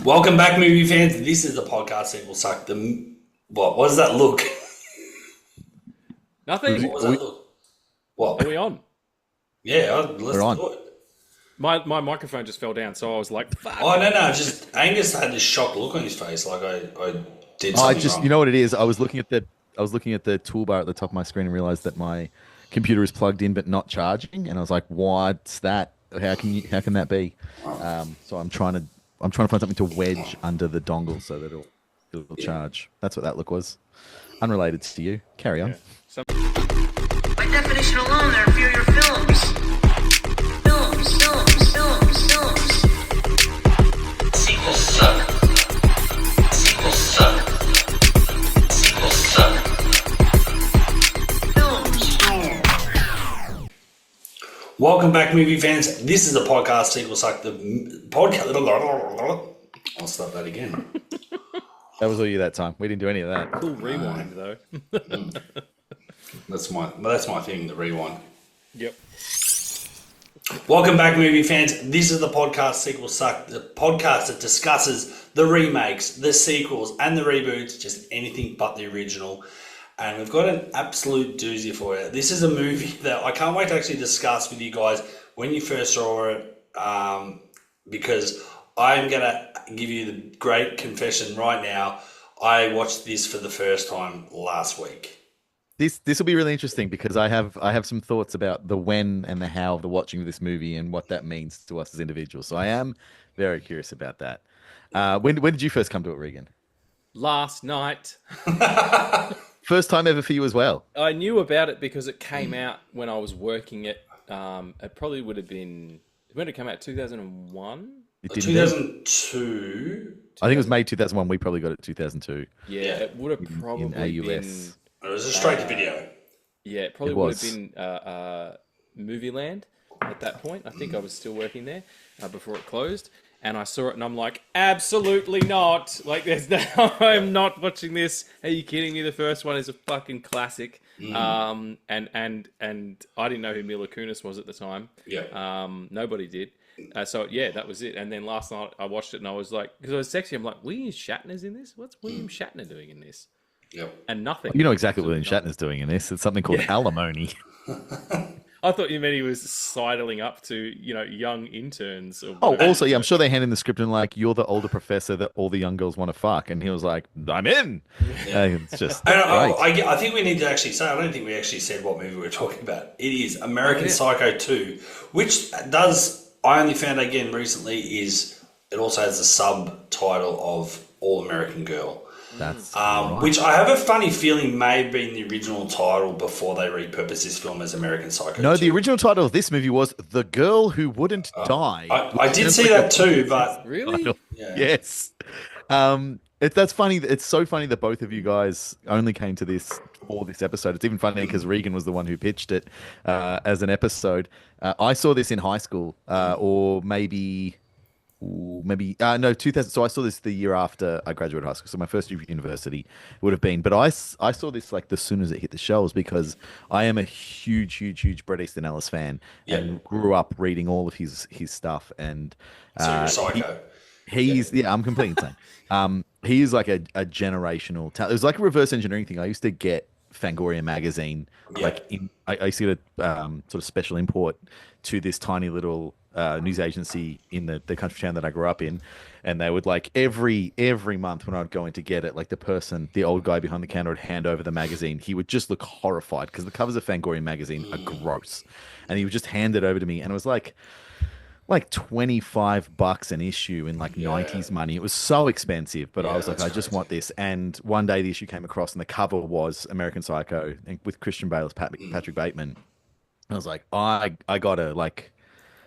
Welcome back, movie fans. This is the podcast that will suck the... What does that look? Nothing. What was that look? What? Are we on? Yeah, let's on. do it. My microphone just fell down, so I was like, fuck. Oh, no. Just Angus had this shocked look on his face, like I did something wrong. You know what it is? I was looking at the toolbar at the top of my screen and realized that my computer is plugged in but not charging, and I was like, "What's that? How can that be?" So I'm trying to find something to wedge under the dongle so that it'll charge. That's what that look was. Unrelated to you. Carry on. Yeah. By definition alone, they're inferior films. Films. Sequels suck. Welcome back, movie fans. This is the podcast Sequel Suck. The podcast... I'll start that again. That was all you that time. We didn't do any of that. Cool rewind, though. That's my thing, the rewind. Yep. Welcome back, movie fans. This is the podcast Sequel Suck, the podcast that discusses the remakes, the sequels, and the reboots, just anything but the original. And we've got an absolute doozy for you. This is a movie that I can't wait to actually discuss with you guys when you first saw it, because I'm going to give you the great confession right now. I watched this for the first time last week. This will be really interesting because I have some thoughts about the when and the how of the watching of this movie and what that means to us as individuals. So I am very curious about that. When did you first come to it, Regan? Last night. First time ever for you as well. I knew about it because it came out when I was working at. It probably would have been when did it come out? 2001. 2002. I think it was May 2001. We probably got it 2002. Yeah, it would have probably in AUS. It was a straight to video. Yeah, it probably would have been Movie Land at that point. I think I was still working there before it closed. And I saw it and I'm like, absolutely not. Like, I'm not watching this. Are you kidding me? The first one is a fucking classic. And I didn't know who Mila Kunis was at the time. Yeah. Nobody did. So yeah, that was it. And then last night I watched it and I was like, because I was sexy, I'm like, William Shatner's in this? What's William Shatner doing in this? Yep. And nothing. You know exactly what William Shatner's doing in this. It's something called alimony. I thought you meant he was sidling up to, young interns. Or also, yeah, I'm sure they hand in the script and like, you're the older professor that all the young girls want to fuck. And he was like, I'm in. Yeah. It's just I think we need to actually say, I don't think we actually said what movie we're talking about. It is American Psycho 2, which does, I only found out again recently, is it also has the subtitle of All American Girl. That's which I have a funny feeling may have been the original title before they repurposed this film as American Psycho 2. The original title of this movie was The Girl Who Wouldn't Die. I did see that too, but... Really? Yeah. Yes. That's funny. It's so funny that both of you guys only came to this for this episode. It's even funny because Regan was the one who pitched it as an episode. I saw this in high school, or maybe 2000. So I saw this the year after I graduated high school. So my first year of university would have been. But I saw this like as soon as it hit the shelves because I am a huge Bret Easton Ellis fan and grew up reading all of his stuff. And so you're a psycho. I'm completely insane. He is like a generational talent. It was like a reverse engineering thing. I used to get Fangoria magazine, I used to get a sort of special import to this tiny little news agency in the country town that I grew up in, and they would like every month when I'd go in to get it, like the old guy behind the counter would hand over the magazine. He would just look horrified because the covers of Fangoria magazine are gross, and he would just hand it over to me, and it was like $25 an issue in 90s money. It was so expensive, but I was like, I just want this. And one day the issue came across and the cover was American Psycho with Christian Bale as Patrick Bateman. I was like, I gotta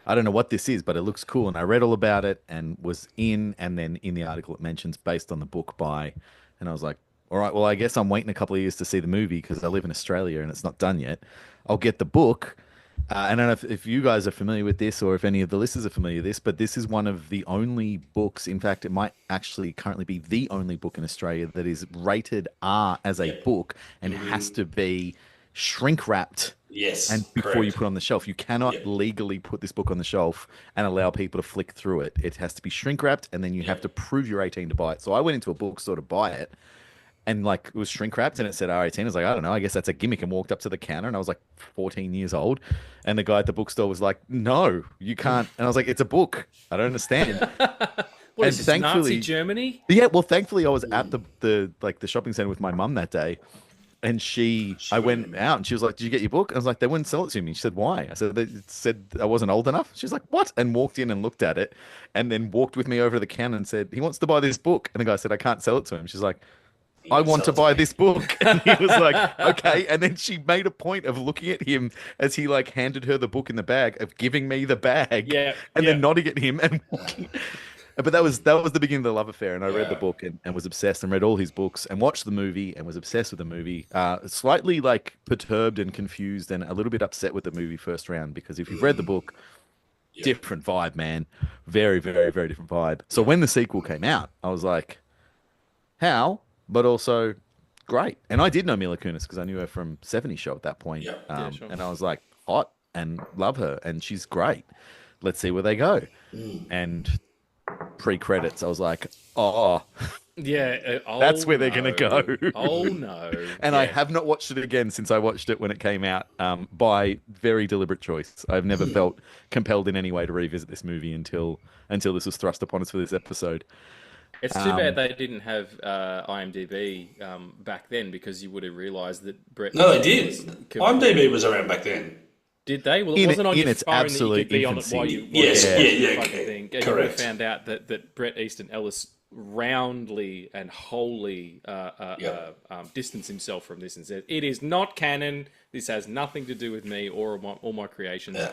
I don't know what this is, but it looks cool. And I read all about it and was in, and then in the article it mentions based on the book by, and I was like, all right, well, I guess I'm waiting a couple of years to see the movie because I live in Australia and it's not done yet. I'll get the book. I don't know if you guys are familiar with this or if any of the listeners are familiar with this, but this is one of the only books, in fact, it might actually currently be the only book in Australia that is rated R as a book and has to be shrink-wrapped Yes. and before you correct. put it on the shelf. You cannot Yep. legally put this book on the shelf and allow people to flick through it. It has to be shrink wrapped, and then you have Yep. to prove you're 18 to buy it. So I went into a bookstore to buy it, and like it was shrink wrapped and it said R18. I was like, I don't know, I guess that's a gimmick, and walked up to the counter, and I was like 14 years old, and the guy at the bookstore was like, no, you can't. And I was like, it's a book. I don't understand. What And is this, thankfully, Nazi Germany? yeah, well, thankfully I was at the shopping center with my mum that day, and I went out and she was like, did you get your book? I was like, they wouldn't sell it to me. She said, why? I said, they said I wasn't old enough. She's like, what? And walked in and looked at it, and then walked with me over to the counter and said, he wants to buy this book. And the guy said, I can't sell it to him. She's like, I want to buy this book. And he was like, okay. And then she made a point of looking at him as he like handed her the book in the bag, of giving me the bag, Yeah, and yeah. then nodding at him and walking. But that was the beginning of the love affair, and I read the book and was obsessed, and read all his books and watched the movie and was obsessed with the movie. Slightly like perturbed and confused and a little bit upset with the movie first round, because if you've read the book, different vibe, man. Very, very, very different vibe. So when the sequel came out, I was like, how? But also great. And I did know Mila Kunis because I knew her from 70s Show at that point. Yeah. Yeah, sure. And I was like, hot, and love her, and she's great. Let's see where they go. And pre-credits, I was like, oh, Yeah, that's where they're gonna go. Oh no! and I have not watched it again since I watched it when it came out, by very deliberate choice. I've never felt compelled in any way to revisit this movie until this was thrust upon us for this episode. It's too bad they didn't have IMDb back then, because you would have realised that Brett. No, they did. IMDb was around back then. Did they? Well, it In- wasn't on in your its phone that you absolute could be on it infancy. while you Yes, watched yeah, the yeah, fucking thing. And you would have correct. found out that Brett Easton Ellis roundly and wholly distanced himself from this and said, "It is not canon. This has nothing to do with me or all my creations." Yeah.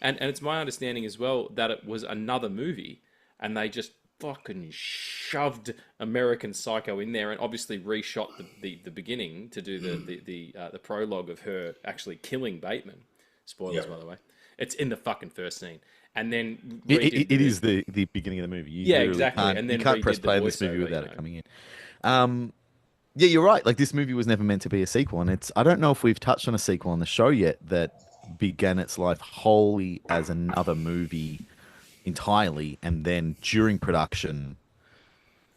And it's my understanding as well that it was another movie, and they just fucking shoved American Psycho in there, and obviously reshot the beginning to do the prologue of her actually killing Bateman. Spoilers, by the way. It's in the fucking first scene, and then It is the beginning of the movie. You literally exactly. can't- And then you can't press redid the play on this movie voiceover, without you it know. coming in. Yeah, you're right. Like, this movie was never meant to be a sequel, and I don't know if we've touched on a sequel on the show yet that began its life wholly as another movie entirely, and then during production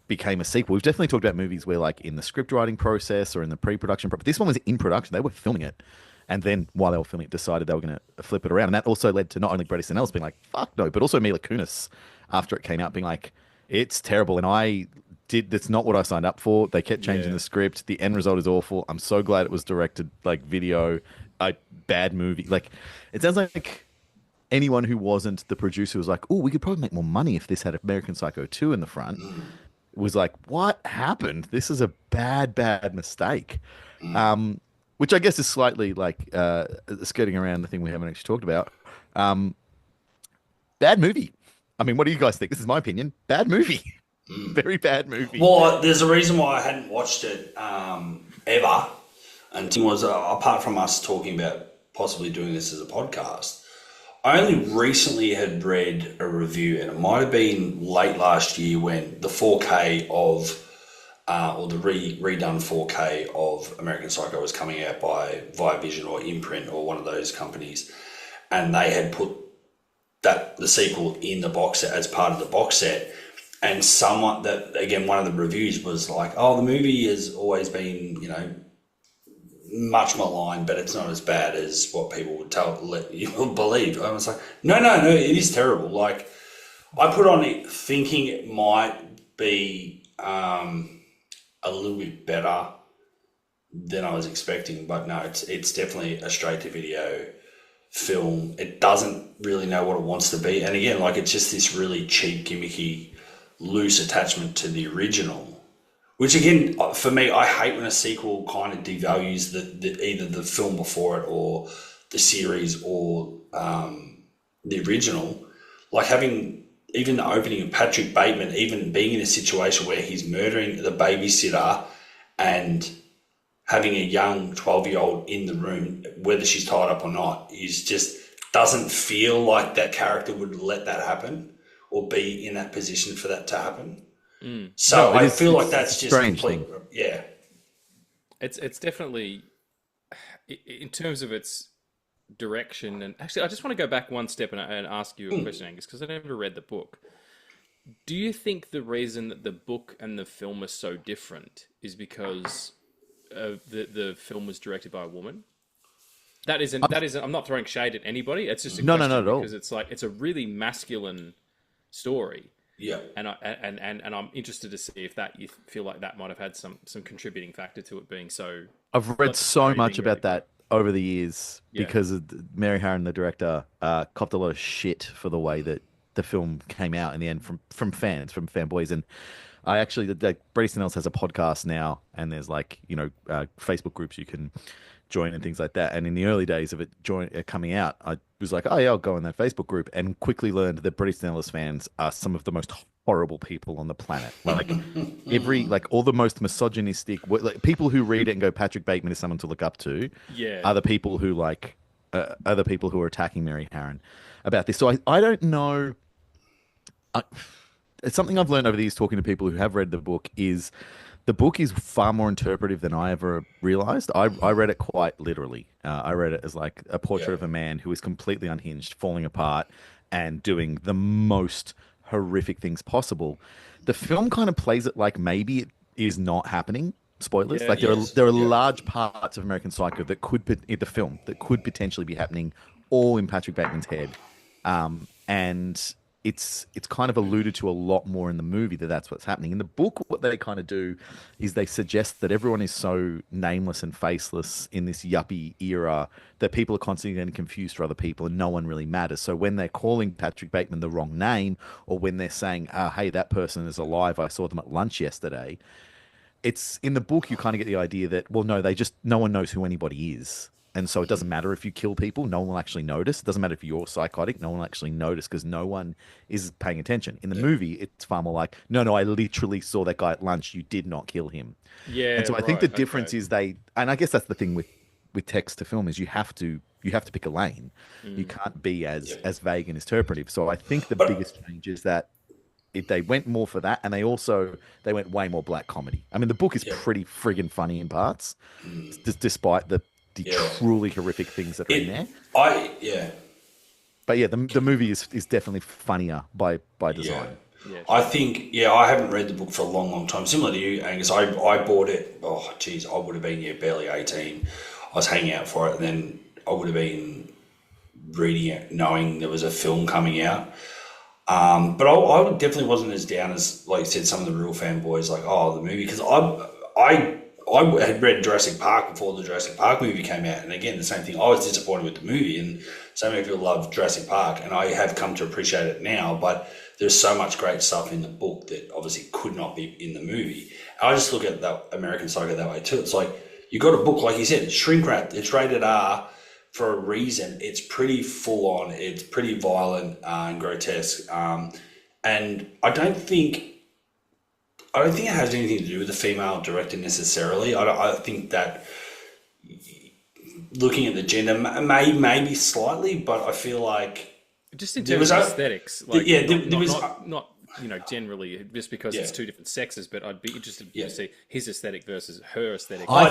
became a sequel. We've definitely talked about movies where, like, in the script writing process or in the pre-production, but this one was in production. They were filming it, and then while they were filming it, decided they were going to flip it around, and that also led to not only Bret Easton Ellis being like, "Fuck no," but also Mila Kunis after it came out being like, "It's terrible," and that's not what I signed up for. They kept changing the script. The end result is awful. I'm so glad it was directed like video, a bad movie. Like, it sounds like anyone who wasn't the producer was like, "Oh, we could probably make more money if this had American Psycho 2 in the front." Was like, what happened? This is a bad mistake. Which I guess is slightly like skirting around the thing we haven't actually talked about. Bad movie. I mean, what do you guys think? This is my opinion. Bad movie. Very bad movie. Well, there's a reason why I hadn't watched it ever. And it was apart from us talking about possibly doing this as a podcast, I only recently had read a review, and it might have been late last year when the 4K of, or the redone 4K of American Psycho was coming out by via Vision or Imprint or one of those companies, and they had put the sequel in the box set as part of the box set. And someone that, again, one of the reviews was like, "Oh, the movie has always been, much maligned, but it's not as bad as what people would let you believe." I was like, no, it is terrible. Like, I put on it thinking it might be a little bit better than I was expecting, but no, it's definitely a straight to video film. It doesn't really know what it wants to be, and again, like, it's just this really cheap, gimmicky, loose attachment to the original. Which, again, for me, I hate when a sequel kind of devalues either the film before it or the series or the original. Like, having even the opening of Patrick Bateman, even being in a situation where he's murdering the babysitter and having a young 12-year-old in the room, whether she's tied up or not, is just doesn't feel like that character would let that happen or be in that position for that to happen. So No, I feel like that's just strange complete. thing. Yeah. It's definitely, in terms of its direction. And actually, I just want to go back one step and ask you a question, Angus, because I never read the book. Do you think the reason that the book and the film are so different is because the film was directed by a woman? That isn't. I'm not throwing shade at anybody. It's just a question not at all. because it's a really masculine story. Yeah. And I'm interested to see if that you feel like that might have had some contributing factor to it being so. I've read so much about that over the years because of Mary Harron, the director, copped a lot of shit for the way that the film came out in the end from fanboys. And I actually, Brady Snells has a podcast now, and there's Facebook groups you can join and things like that. And in the early days of it coming out, I was like, oh yeah, I'll go in that Facebook group, and quickly learned that Brady Snells fans are some of the most horrible people on the planet. All the most misogynistic people who read it and go, Patrick Bateman is someone to look up to. Yeah. Are the people who are attacking Mary Harron about this. So I don't know. It's something I've learned over the years talking to people who have read the book is the book is far more interpretive than I ever realized. I read it quite literally. I read it as like a portrait of a man who is completely unhinged, falling apart, and doing the most horrific things possible. The film kind of plays it like maybe it is not happening. Spoilers. There are large parts of American Psycho that could potentially be happening, all in Patrick Bateman's head, and it's kind of alluded to a lot more in the movie that's what's happening. In the book, what they kind of do is they suggest that everyone is so nameless and faceless in this yuppie era that people are constantly getting confused for other people and no one really matters. So when they're calling Patrick Bateman the wrong name, or when they're saying, hey, that person is alive, I saw them at lunch yesterday, it's in the book you kind of get the idea that, well, no, no one knows who anybody is. And so it doesn't matter if you kill people, no one will actually notice. It doesn't matter if you're psychotic, no one will actually notice because no one is paying attention. In the movie, it's far more like, no, I literally saw that guy at lunch. You did not kill him. Yeah. And so I think the difference is and I guess that's the thing with text to film is you have to pick a lane. You can't be as vague and interpretive. So I think the biggest change is that they went more for that, and they went way more black comedy. I mean, the book is pretty friggin' funny in parts, despite the truly horrific things that are in there. But yeah, the movie is definitely funnier by design. Yeah. I think, I haven't read the book for a long, long time. Similar to you, Angus, I bought it, I would have been barely 18. I was hanging out for it, and then I would have been reading it knowing there was a film coming out. But I definitely wasn't as down as, like you said, some of the real fanboys, like, the movie, because I had read Jurassic Park before the Jurassic Park movie came out, and again, the same thing. I was disappointed with the movie, and so many people love Jurassic Park, and I have come to appreciate it now, but there's so much great stuff in the book that obviously could not be in the movie. I just look at that American Psycho that way too. It's like, you got a book, like you said, it's shrink-wrapped, it's rated R for a reason. It's pretty full-on, it's pretty violent and grotesque, and I don't think it has anything to do with the female director necessarily. I think that looking at the gender, maybe slightly, but I feel like just in terms of aesthetics, not generally just because it's two different sexes. But I'd be interested to see his aesthetic versus her aesthetic. I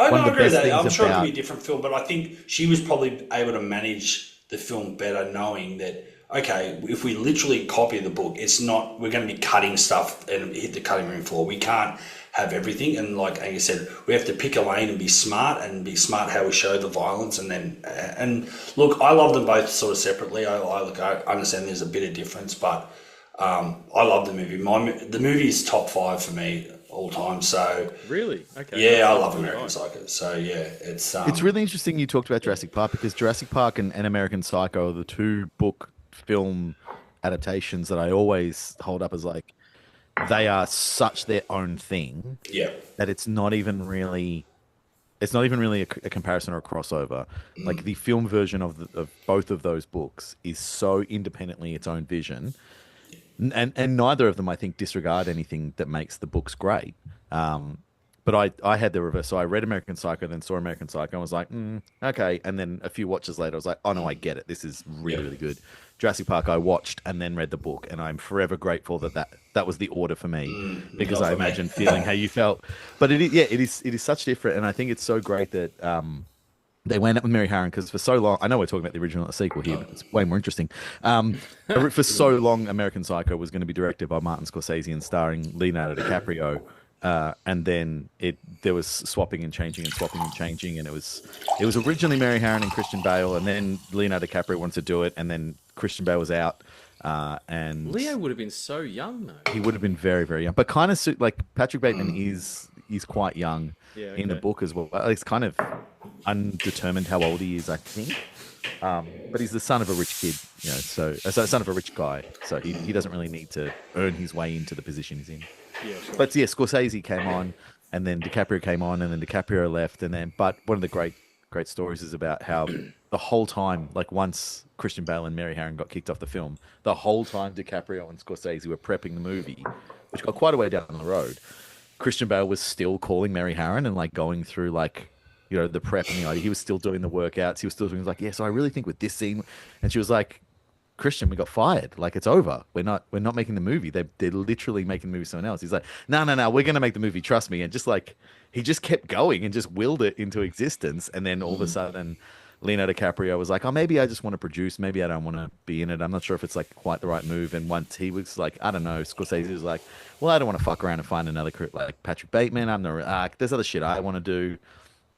agree with that. I'm sure it could be a different film, but I think she was probably able to manage the film better, knowing that, okay, if we literally copy the book, we're going to be cutting stuff and hit the cutting room floor. We can't have everything. And like Angus said, we have to pick a lane and be smart how we show the violence. And look, I love them both sort of separately. I understand there's a bit of difference, but I love the movie. The movie is top 5 for me all time. So really, okay, yeah, I love American Psycho. So yeah, it's really interesting you talked about Jurassic Park, because Jurassic Park and American Psycho are the two book film adaptations that I always hold up as like, they are such their own thing that it's not even really a comparison or a crossover. Like the film version of both of those books is so independently its own vision, and neither of them, I think, disregard anything that makes the books great. But I had the reverse. So I read American Psycho, then saw American Psycho, and was like, okay. And then a few watches later, I was like, oh no, I get it. This is really, really good. Jurassic Park, I watched and then read the book, and I'm forever grateful that was the order for me, because I imagine feeling how you felt. But it is such different, and I think it's so great that they went up with Mary Harron because for so long, I know we're talking about the original sequel here, but it's way more interesting. For so long, American Psycho was going to be directed by Martin Scorsese and starring Leonardo DiCaprio. And then there was swapping and changing and swapping and changing, and it was originally Mary Harron and Christian Bale, and then Leonardo DiCaprio wanted to do it, and then Christian Bale was out, and Leo would have been so young though. he would have been very, very young, but kind of like Patrick Bateman is quite young in the book as well. It's kind of undetermined how old he is, I think. But he's the son of a rich kid, so son of a rich guy. So he doesn't really need to earn his way into the position he's in. Yeah, sure. But yeah, Scorsese came on, and then DiCaprio came on, and then DiCaprio left, but one of the great stories is about how the whole time, like once Christian Bale and Mary Harron got kicked off the film, the whole time DiCaprio and Scorsese were prepping the movie, which got quite a way down the road, Christian Bale was still calling Mary Harron and like going through like, the prep and the idea. He was still doing the workouts. He was still doing like, yeah, so I really think with this scene, and she was like, Christian, we got fired. Like, it's over. We're not making the movie. They're literally making the movie with someone else. He's like, no, we're gonna make the movie. Trust me. And just like he just kept going and just willed it into existence. And then all of a sudden, Leonardo DiCaprio was like, oh, maybe I just want to produce. Maybe I don't want to be in it. I'm not sure if it's like quite the right move. And once he was like, I don't know, Scorsese was like, well, I don't want to fuck around and find another like Patrick Bateman. There's other shit I want to do.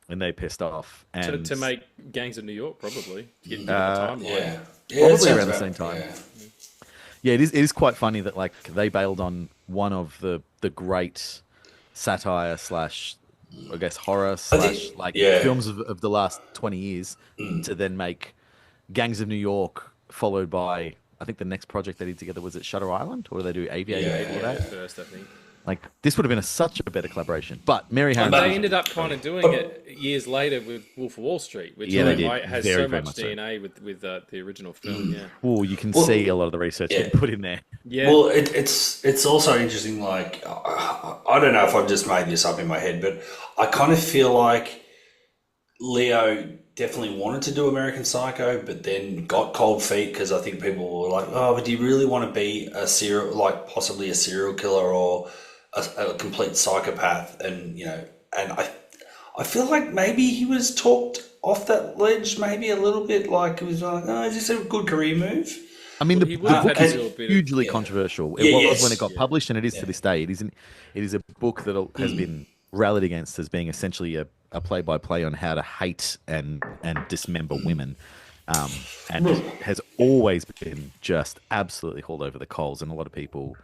And they pissed off. And To make Gangs of New York, probably. To get into the timeline. Probably around the same time. Yeah, it is quite funny that like they bailed on one of the great satire slash, I guess, horror slash films of the last 20 years to then make Gangs of New York, followed by, I think the next project they did together was at Shutter Island, or do they do Aviator before that? First, I think. Like, this would have been such a better collaboration. But Mary Harron... They ended up kind of doing it years later with Wolf of Wall Street, which has very, so much DNA with the original film. Yeah. Well, you can see a lot of the research getting put in there. Yeah. Well, it's also interesting, like, I don't know if I've just made this up in my head, but I kind of feel like Leo definitely wanted to do American Psycho, but then got cold feet because I think people were like, oh, but do you really want to be possibly a serial killer or a complete psychopath? And and I feel like maybe he was talked off that ledge, maybe a little bit. Like it was like, oh, is this a good career move? I mean, the book is hugely controversial. It was when it got published, and it is to this day. It is a book that has been rallied against as being essentially a play-by-play on how to hate and dismember women, and has always been just absolutely hauled over the coals. And a lot of people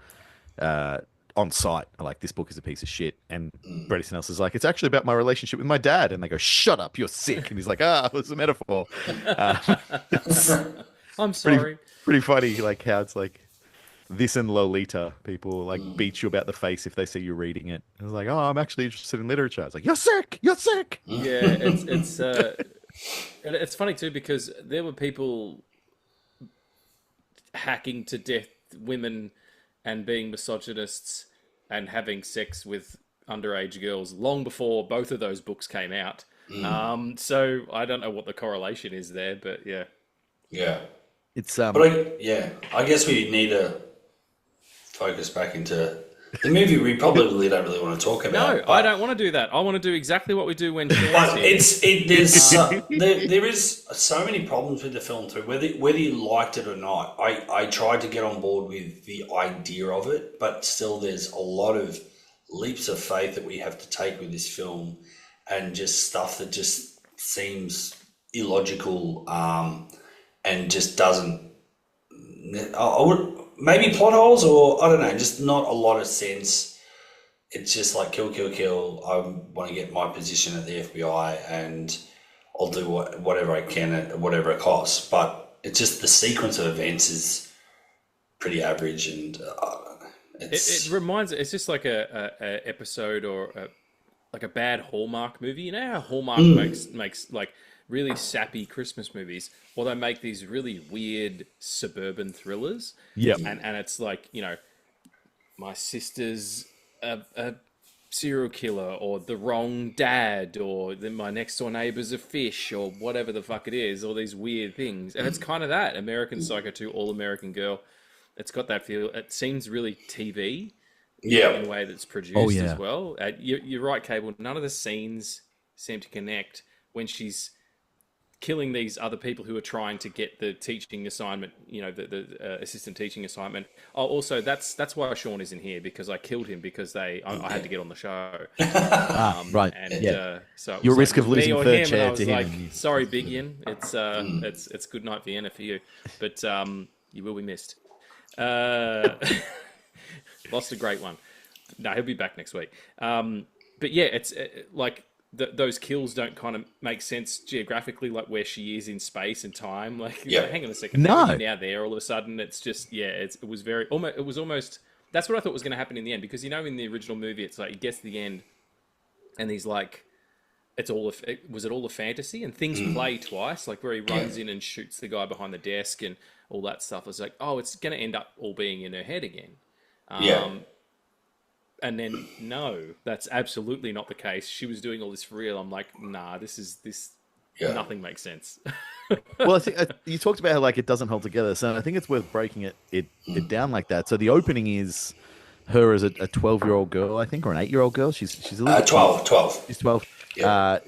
on site are like, this book is a piece of shit. And Bret Easton Ellis is like, it's actually about my relationship with my dad. And they go, shut up, you're sick. And he's like, it was a metaphor. I'm sorry. Pretty funny, like how it's like this and Lolita, people like beat you about the face if they see you reading it. And it's like, oh, I'm actually interested in literature. It's like, you're sick. Yeah, it's funny too, because there were people hacking to death women and being misogynists and having sex with underage girls long before both of those books came out. So I don't know what the correlation is there, but yeah. Yeah. It's but I guess we need to focus back into the movie we probably don't really want to talk about. No, I don't want to do that. I want to do exactly what we do when but there is so many problems with the film too. Whether you liked it or not, I tried to get on board with the idea of it, but still there's a lot of leaps of faith that we have to take with this film, and just stuff that just seems illogical, and just doesn't. Maybe plot holes, or I don't know, just not a lot of sense. It's just like kill. I want to get my position at the FBI, and I'll do whatever I can at whatever it costs. But it's just the sequence of events is pretty average, and it reminds. It's just like a episode or like a bad Hallmark movie. You know how Hallmark makes like really sappy Christmas movies, or they make these really weird suburban thrillers. Yeah. And it's like, my sister's a serial killer, or the wrong dad, or my next door neighbor's a fish, or whatever the fuck it is, all these weird things. And it's kind of that. American Psycho 2, All American Girl. It's got that feel. It seems really TV in a way that's produced as well. You're right, Cable. None of the scenes seem to connect when she's killing these other people who are trying to get the teaching assignment, the assistant teaching assignment. Oh, also that's why Sean is in here, because I killed him because I had to get on the show. Right. And so it Your was risk like, of losing me or third him, chair and I was to him. like, and you- sorry, Big Ian, it's good night Vienna for you, but you will be missed. Lost a great one. No, he'll be back next week. But yeah, it's like those kills don't kind of make sense geographically, like where she is in space and time. Like, hang on a second, No. how are you now there all of a sudden? It's just it was very almost. It was almost. That's what I thought was going to happen in the end, because in the original movie, it's like he gets to the end, and he's like, was it all a fantasy? And things play twice, like where he runs in and shoots the guy behind the desk and all that stuff. It's like, oh, it's going to end up all being in her head again. And then, no, that's absolutely not the case. She was doing all this for real. I'm like, nah, nothing makes sense. Well, I think you talked about how like it doesn't hold together, so I think it's worth breaking it down like that. So the opening is her as a 12-year-old girl, I think, or an 8-year-old girl. She's a little 12. She's 12. Yeah.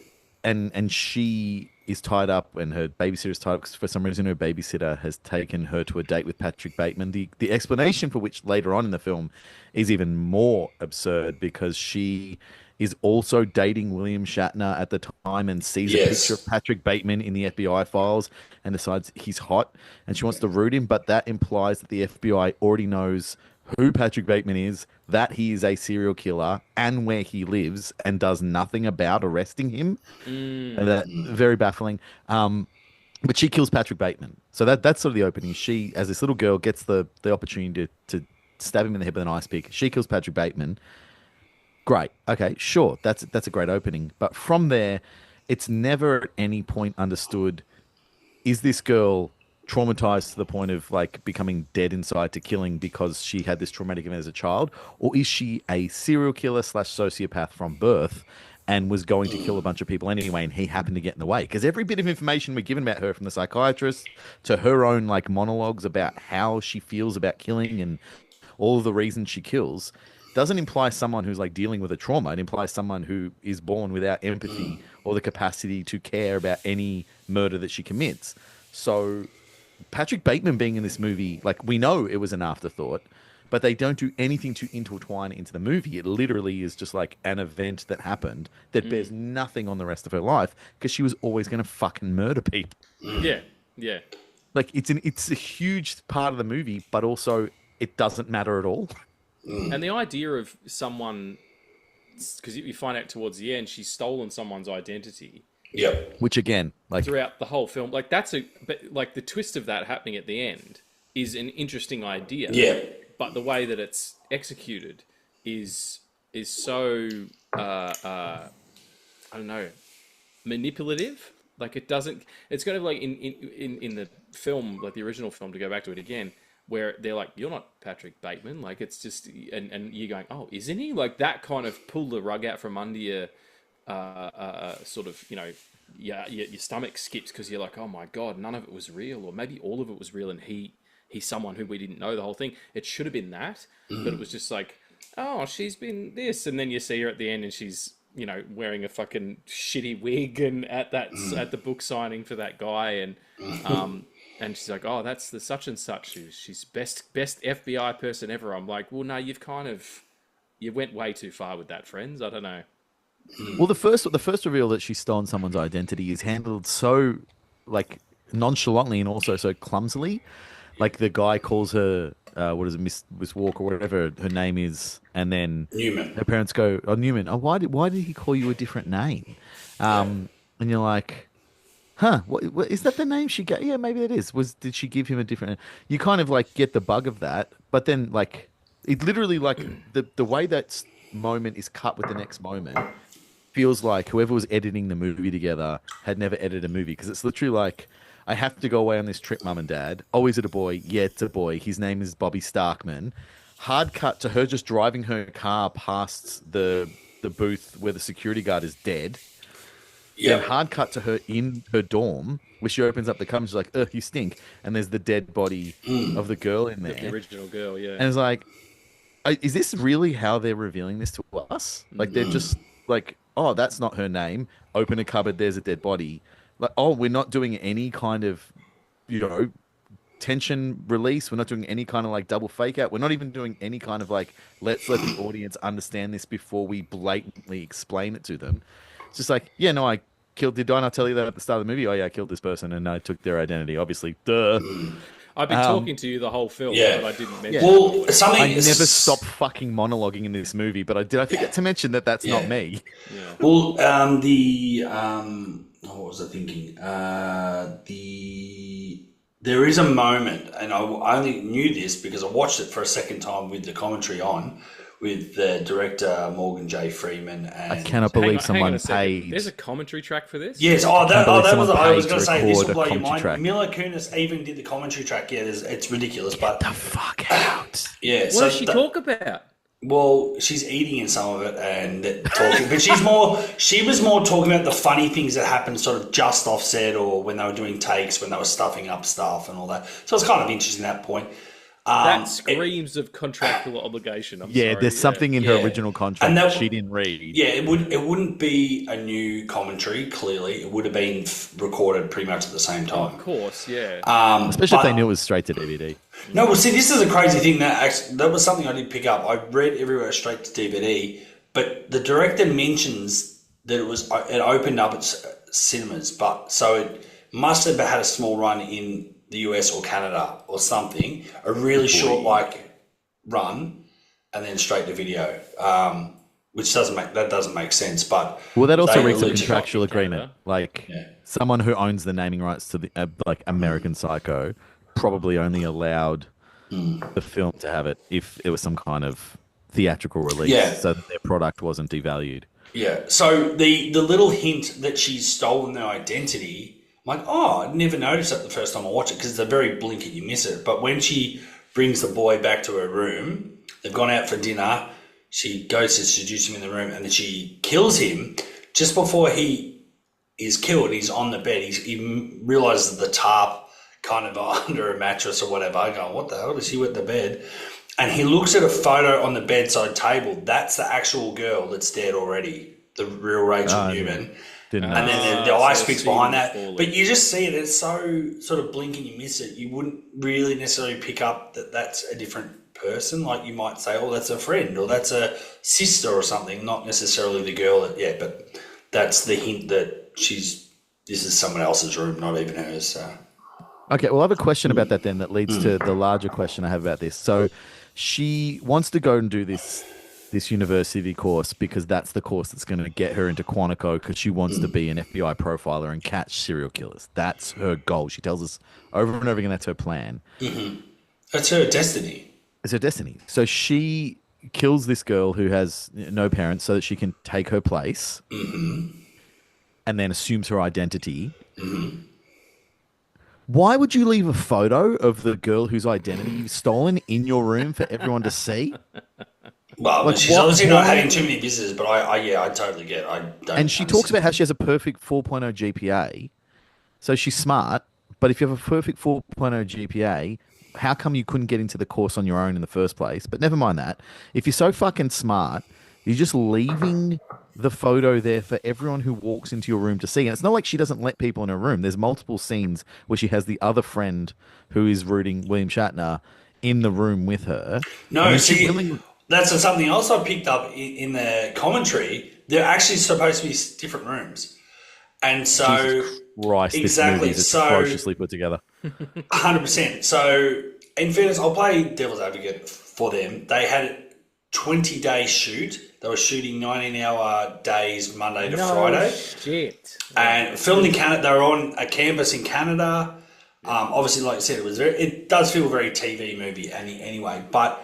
And she is tied up, and her babysitter is tied up because for some reason her babysitter has taken her to a date with Patrick Bateman. The explanation for which later on in the film is even more absurd, because she is also dating William Shatner at the time and sees a picture of Patrick Bateman in the FBI files and decides he's hot and she wants to root him, but that implies that the FBI already knows who Patrick Bateman is, that he is a serial killer, and where he lives, and does nothing about arresting him. And that very baffling. But she kills Patrick Bateman. So that's sort of the opening. She, as this little girl, gets the opportunity to stab him in the head with an ice pick. She kills Patrick Bateman. Great. Okay, sure. That's a great opening. But from there, it's never at any point understood, is this girl traumatized to the point of like becoming dead inside to killing because she had this traumatic event as a child, or is she a serial killer / sociopath from birth and was going to kill a bunch of people anyway, and he happened to get in the way? Because every bit of information we're given about her, from the psychiatrist to her own like monologues about how she feels about killing and all of the reasons she kills, doesn't imply someone who's like dealing with a trauma. It implies someone who is born without empathy or the capacity to care about any murder that she commits. So Patrick Bateman being in this movie, like, we know it was an afterthought, but they don't do anything to intertwine it into the movie. It literally is just like an event that happened that bears nothing on the rest of her life, because she was always going to fucking murder people. Yeah. Like, it's a huge part of the movie, but also it doesn't matter at all. And the idea of someone, because you find out towards the end, she's stolen someone's identity. Yep. Which again, like, throughout the whole film, like but like the twist of that happening at the end is an interesting idea. Yeah. But the way that it's executed is so I don't know, manipulative. Like, it doesn't. It's kind of like in the film, like the original film, to go back to it again, where they're like, "You're not Patrick Bateman." Like, it's just, and you're going, "Oh, isn't he?" Like, that kind of pull the rug out from under you. Sort of, your stomach skips, because you're like, oh my god, none of it was real, or maybe all of it was real, and he's someone who we didn't know the whole thing. It should have been that, but it was just like, oh, she's been this, and then you see her at the end, and she's wearing a fucking shitty wig, and at the book signing for that guy, and she's like, oh, that's the such and such. She's best FBI person ever. I'm like, well, no, you went way too far with that, friends. I don't know. Well, the first reveal that she's stolen someone's identity is handled so like nonchalantly and also so clumsily. Like, the guy calls her what is it, Miss Walker, whatever her name is, and then Newman. her parents go, "Oh, Newman. Oh, why did he call you a different name?" And you're like, "Huh? What is that the name she gave? Yeah, maybe that is. Did she give him a different?" You kind of like get the bug of that, but then like it literally, like, the way that moment is cut with the next moment feels like whoever was editing the movie together had never edited a movie, because it's literally like, I have to go away on this trip, Mum and Dad. Oh, is it a boy? Yeah, it's a boy. His name is Bobby Starkman. Hard cut to her just driving her car past the booth where the security guard is dead. Yeah. Then hard cut to her in her dorm, where she opens up the cupboard. She's like, "Ugh, you stink." And there's the dead body of the girl in there. The original girl, yeah. And it's like, is this really how they're revealing this to us? Like, they're just like, oh, that's not her name. Open a cupboard, there's a dead body. Like, oh, we're not doing any kind of, you know, tension release. We're not doing any kind of like double fake out. We're not even doing any kind of like, let's let the audience understand this before we blatantly explain it to them. It's just like, yeah, no, I killed. Did I not tell you that at the start of the movie? Oh yeah, I killed this person and I took their identity. Obviously, duh. I've been talking to you the whole film, but I didn't mention. Well, I never stop fucking monologuing in this movie, but I forget to mention that that's not me. Yeah. Well, what was I thinking? There is a moment, and I only knew this because I watched it for a second time with the commentary on, with the director Morgan J. Freeman. And I cannot believe someone paid. paid. There's a commentary track for this? Yes, that was. I was going to say this will record blow a your mind. commentary track. Mila Kunis even did the commentary track. Yeah, it's ridiculous, Get the fuck out. Yeah. What does she talk about? Well, she's eating in some of it and talking, but she was more talking about the funny things that happened sort of just offset or when they were doing takes, when they were stuffing up stuff and all that. So it's kind of interesting at that point. That screams of contractual obligation. I'm sorry. There's something in her original contract that she didn't read. Yeah, it wouldn't be a new commentary, clearly. It would have been recorded pretty much at the same time. Of course, yeah. Especially if they knew it was straight to DVD. No, well, see, this is a crazy thing. That was something I did pick up. I read everywhere straight to DVD, but the director mentions that it opened up its cinemas, but so it must have had a small run in the US or Canada or something, a really short run, and then straight to video, which doesn't make sense. But that also reads a contractual agreement. Someone who owns the naming rights to the American Psycho probably only allowed the film to have it if it was some kind of theatrical release, so that their product wasn't devalued. Yeah. So the little hint that she's stolen their identity. I'm like, I never noticed that the first time I watched it because it's a very blink and you miss it. But when she brings the boy back to her room, they've gone out for dinner, she goes to seduce him in the room and then she kills him. Just before he is killed, he's on the bed. He realises the tarp kind of under a mattress or whatever. I go, what the hell is he with the bed? And he looks at a photo on the bedside table. That's the actual girl that's dead already, the real Rachel Newman. And then the ice picks behind that. But you just see it. It's so sort of blink and you miss it. You wouldn't really necessarily pick up that that's a different person. Like you might say, oh, that's a friend or that's a sister or something. Not necessarily the girl. But that's the hint that this is someone else's room, not even hers. So. Okay, well, I have a question about that then that leads to the larger question I have about this. So she wants to go and do this university course because that's the course that's going to get her into Quantico because she wants to be an FBI profiler and catch serial killers. That's her goal. She tells us over and over again that's her plan. Mm-hmm. That's her destiny. It's her destiny. So she kills this girl who has no parents so that she can take her place and then assumes her identity. Mm-hmm. Why would you leave a photo of the girl whose identity you've stolen in your room for everyone to see? Well, she's obviously not having too many visitors, but I totally get it. And she talks about how she has a perfect 4.0 GPA. So she's smart, but if you have a perfect 4.0 GPA, how come you couldn't get into the course on your own in the first place? But never mind that. If you're so fucking smart, you're just leaving the photo there for everyone who walks into your room to see. And it's not like she doesn't let people in her room. There's multiple scenes where she has the other friend who is rooting William Shatner in the room with her. No, see, that's something else I picked up in the commentary. They're actually supposed to be different rooms. And so... Jesus Christ, exactly. This movie is atrociously put together. 100%. So, in fairness, I'll play devil's advocate for them. They had a 20-day shoot. They were shooting 19-hour days, Monday to Friday. Shit. And filmed in Canada. They were on a campus in Canada. Obviously, like I said, it does feel very TV movie anyway. But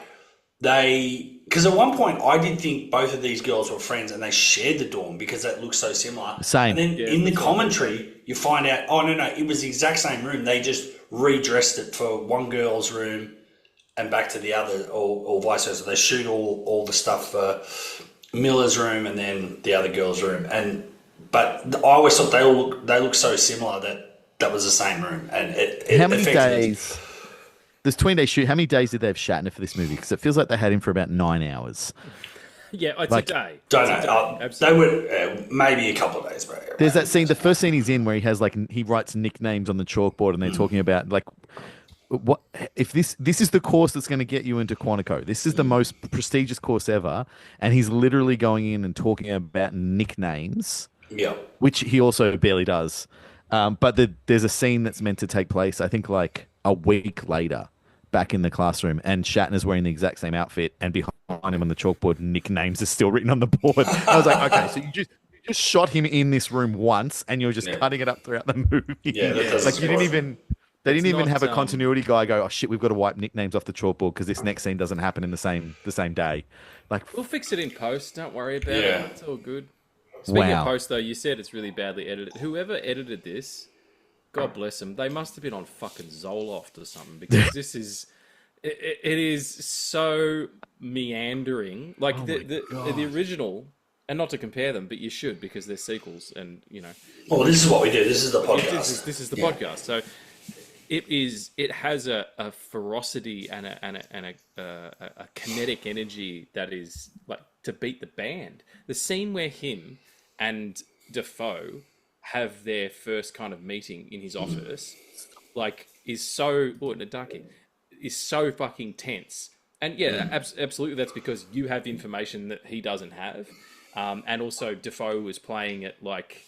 because at one point I did think both of these girls were friends and they shared the dorm because that looks so similar. Same. And then in the commentary, you find out, it was the exact same room. They just redressed it for one girl's room and back to the other, or vice versa. They shoot all the stuff for Mila's room and then the other girl's room. But I always thought they look so similar that was the same room. And how many days? This 20-day shoot. How many days did they have Shatner for this movie? Because it feels like they had him for about 9 hours. Yeah, it's Like, a day. Don't It's a know. day. They Absolutely. would maybe a couple of days, bro. there's that scene, the first scene he's in where he has like he writes nicknames on the chalkboard, and they're talking about like what if this is the course that's going to get you into Quantico. This is the most prestigious course ever, and he's literally going in and talking about nicknames, Yeah. which he also barely does. But there's a scene that's meant to take place, I think, like a week later, back in the classroom, and Shatner's wearing the exact same outfit, and behind him on the chalkboard, nicknames are still written on the board. I was like, okay, so you just shot him in this room once, and you're just cutting it up throughout the movie. Yeah, that doesn't like you didn't surprise even. They didn't even not, have a continuity guy go, oh shit, we've got to wipe nicknames off the chalkboard because this next scene doesn't happen in the same day. Like, We'll fix it in post. Don't worry about Yeah. it. It's all good. Speaking Wow. of post, though, you said it's really badly edited. Whoever edited this, God bless them. They must have been on fucking Zoloft or something, because this is it is so meandering. Like the original, and not to compare them, but you should, because they're sequels, and you know. Well, this is what we do. This is the podcast. This is the podcast. So it has a ferocity and a kinetic energy that is like to beat the band. The scene where him and Defoe have their first kind of meeting in his office, like, is so is so fucking tense. And yeah, absolutely, that's because you have information that he doesn't have, and also Defoe was playing it like,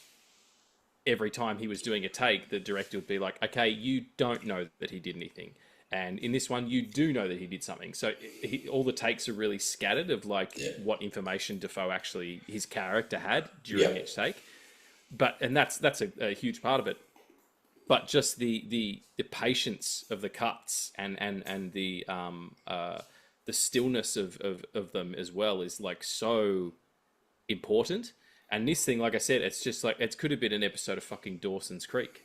every time he was doing a take, the director would be like, okay, you don't know that he did anything. And in this one, you do know that he did something. So all the takes are really scattered of like what information Defoe actually, his character had during each take. And that's a huge part of it. But just the patience of the cuts and the stillness of them as well is like so important. And this thing, like I said, it's just like, it could have been an episode of fucking Dawson's Creek.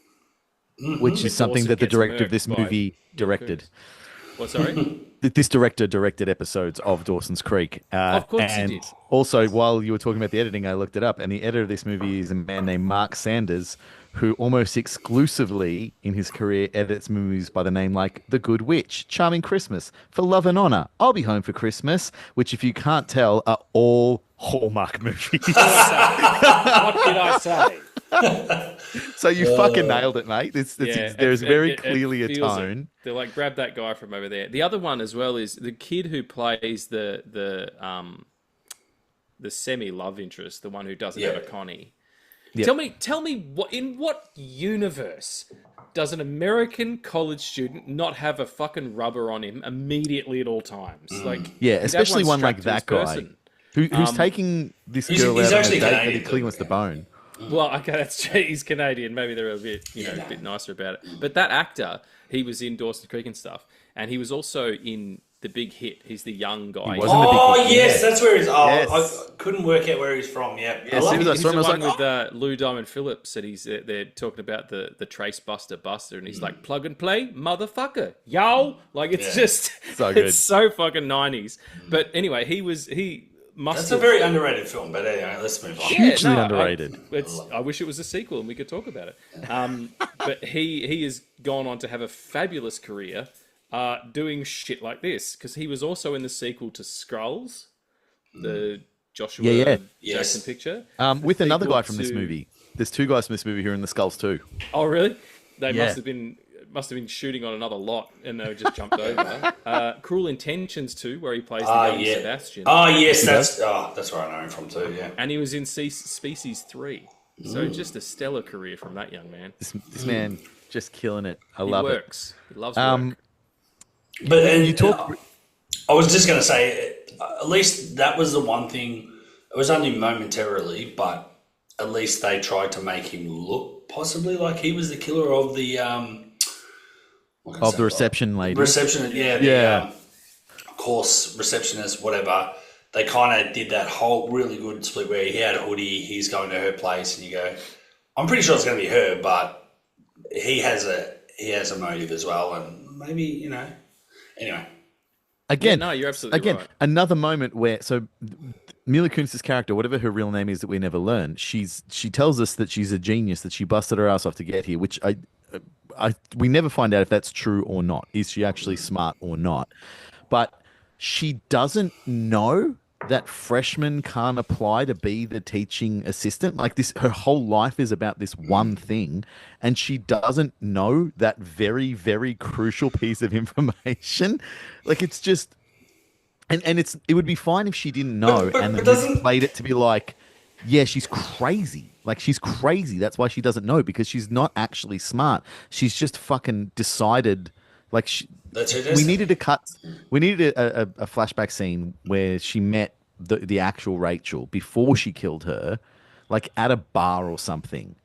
which is something Dawson that the gets director of this murked by movie directed. What, sorry? This director directed episodes of Dawson's Creek. Of course he and did. also, while you were talking about the editing, I looked it up, and the editor of this movie is a man named Mark Sanders, who almost exclusively in his career edits movies by the name like The Good Witch, Charming Christmas, For Love and Honor, I'll Be Home for Christmas, which, if you can't tell, are all Hallmark movies. What did I say? So you fucking nailed it, mate. There's very it clearly a feels it. tone. They're like, grab that guy from over there. The other one as well is the kid who plays the semi love interest, the one who doesn't have a Connie. Yep. Tell me in what universe does an American college student not have a fucking rubber on him immediately at all times? Like, Yeah, he'd have especially one strapped like to his that guy person. who's taking this He's- girl he's out on a actually date that he Canadian, clearly wants to bone. Well, okay, that's true. He's Canadian. Maybe they're a bit, a bit nicer about it. But that actor, he was in Dawson's Creek and stuff, and he was also in The Big Hit. He's the young guy. He was in The Big Oh, Hit, yes, yeah. that's where he's. Oh, Yes. I couldn't work out where he's from. Yeah, I As love soon as it. I He's saw him, the I was one like, with Lou Diamond Phillips, that they're talking about the Trace Buster, and he's like, plug and play, motherfucker, yo! Like, it's just So good. it's so fucking 90s. But anyway, he must That's have a very underrated film. But anyway, let's move on. Hugely underrated. I wish it was a sequel and we could talk about it. But he has gone on to have a fabulous career doing shit like this, because he was also in the sequel to Skrulls, the Joshua Jackson Yes. picture. with another sequel guy from this to- movie. There's two guys from this movie who are in the Skulls too. Oh, really? They Yeah. must have been shooting on another lot, and they just jumped over. Cruel Intentions too, where he plays the young Sebastian. Oh, yes, that's where I know him from too. Yeah. And he was in Species 3. So just a stellar career from that young man. This man just killing it. I He love works. He loves it. work. But and You talk. I was just going to say, at least that was the one thing. It was only momentarily, but at least they tried to make him look possibly like he was the killer of the Of the reception lady. reception. Yeah, the Yeah. course receptionist, whatever. They kind of did that whole really good split where he had a hoodie, he's going to her place, and you go, I'm pretty sure it's going to be her, but he has a motive as well, and maybe anyway. Again, Yeah, no, you're absolutely right. Another moment where Mila Kunis' character, whatever her real name is that we never learn, she tells us that she's a genius, that she busted her ass off to get here, which we never find out if that's true or not. Is she actually smart or not? But she doesn't know that freshman can't apply to be the teaching assistant. Like this, her whole life is about this one thing, and she doesn't know that very, very crucial piece of information. Like it's just, and it would be fine if she didn't know, and the movie played it to be like, yeah, she's crazy. Like she's crazy. That's why she doesn't know, because she's not actually smart. She's just fucking decided. Like we needed to cut. We needed a flashback scene where she met the actual Rachel before she killed her, like at a bar or something.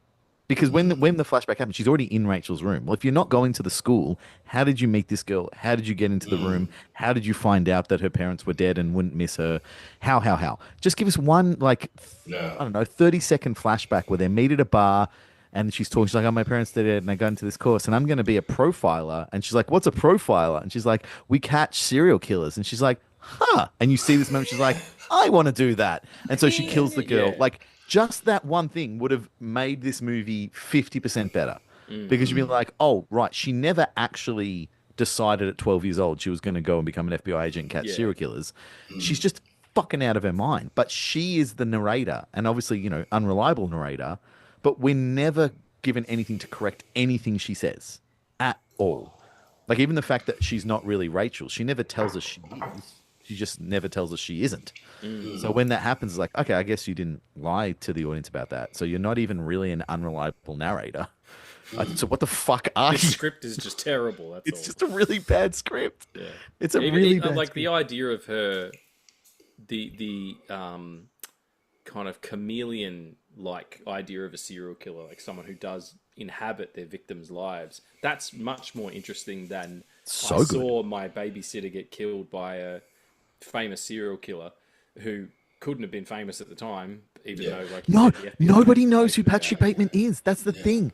Because when the flashback happened, she's already in Rachel's room. Well, if you're not going to the school, how did you meet this girl? How did you get into the room? How did you find out that her parents were dead and wouldn't miss her? How? Just give us one, like, I don't know, 30-second flashback where they meet at a bar and she's talking. She's like, oh, my parents are dead and I got into this course and I'm going to be a profiler. And she's like, what's a profiler? And she's like, we catch serial killers. And she's like, huh. And you see this moment, she's like, I want to do that. And so she kills the girl. Like, just that one thing would have made this movie 50% better, because you'd be like, oh, right, she never actually decided at 12 years old she was going to go and become an FBI agent and catch serial killers. She's just fucking out of her mind. But she is the narrator, and obviously, you know, unreliable narrator, but we're never given anything to correct anything she says at all. Like, even the fact that she's not really Rachel, she never tells us she is. She just never tells us she isn't. So when that happens, it's like, okay, I guess you didn't lie to the audience about that. So you're not even really an unreliable narrator. So what the fuck are you? The script is just terrible. That's It's all. just a really bad script. Yeah. It's a really bad like script. the idea of her, the kind of chameleon like idea of a serial killer, like someone who does inhabit their victims' lives. That's much more interesting than I saw my babysitter get killed by a famous serial killer who couldn't have been famous at the time, even though like Nobody knows who Patrick Bateman is. That's the thing.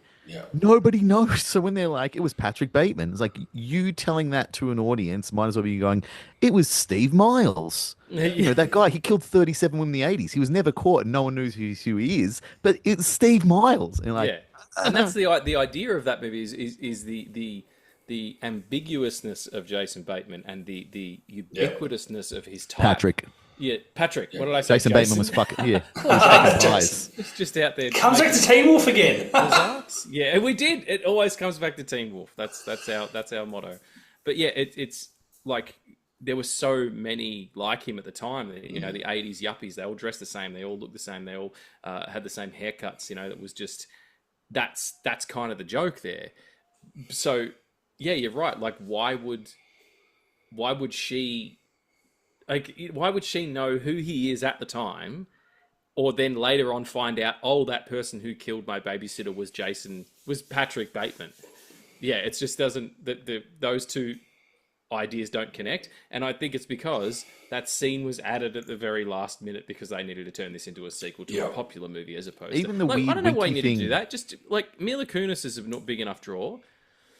Nobody knows. So when they're like, it was Patrick Bateman, it's like, you telling that to an audience might as well be going, it was Steve Miles. You know, that guy, he killed 37 women in the 80s. He was never caught and no one knows who he is, but it's Steve Miles. And like, and that's the idea of that movie is the ambiguousness of Jason Bateman and the ubiquitousness of his type. Patrick. Yeah, Patrick. What did I say? Jason Bateman was fucking pies. It's just out there. Comes back to Teen Wolf again. Yeah, and we did. It always comes back to Teen Wolf. That's our motto. But yeah, it's like there were so many like him at the time. You know, the 80s yuppies. They all dressed the same. They all looked the same. They all had the same haircuts. You know, that was just that's kind of the joke there. So yeah, you're right. Like, why would she? Like, why would she know who he is at the time, or then later on find out, oh, that person who killed my babysitter was Patrick Bateman? Yeah, it just doesn't. Those two ideas don't connect, and I think it's because that scene was added at the very last minute because they needed to turn this into a sequel to a popular movie as opposed Even to. the Like, weird I don't know why you wiki need to do thing. that. Just like Mila Kunis is a not big enough draw.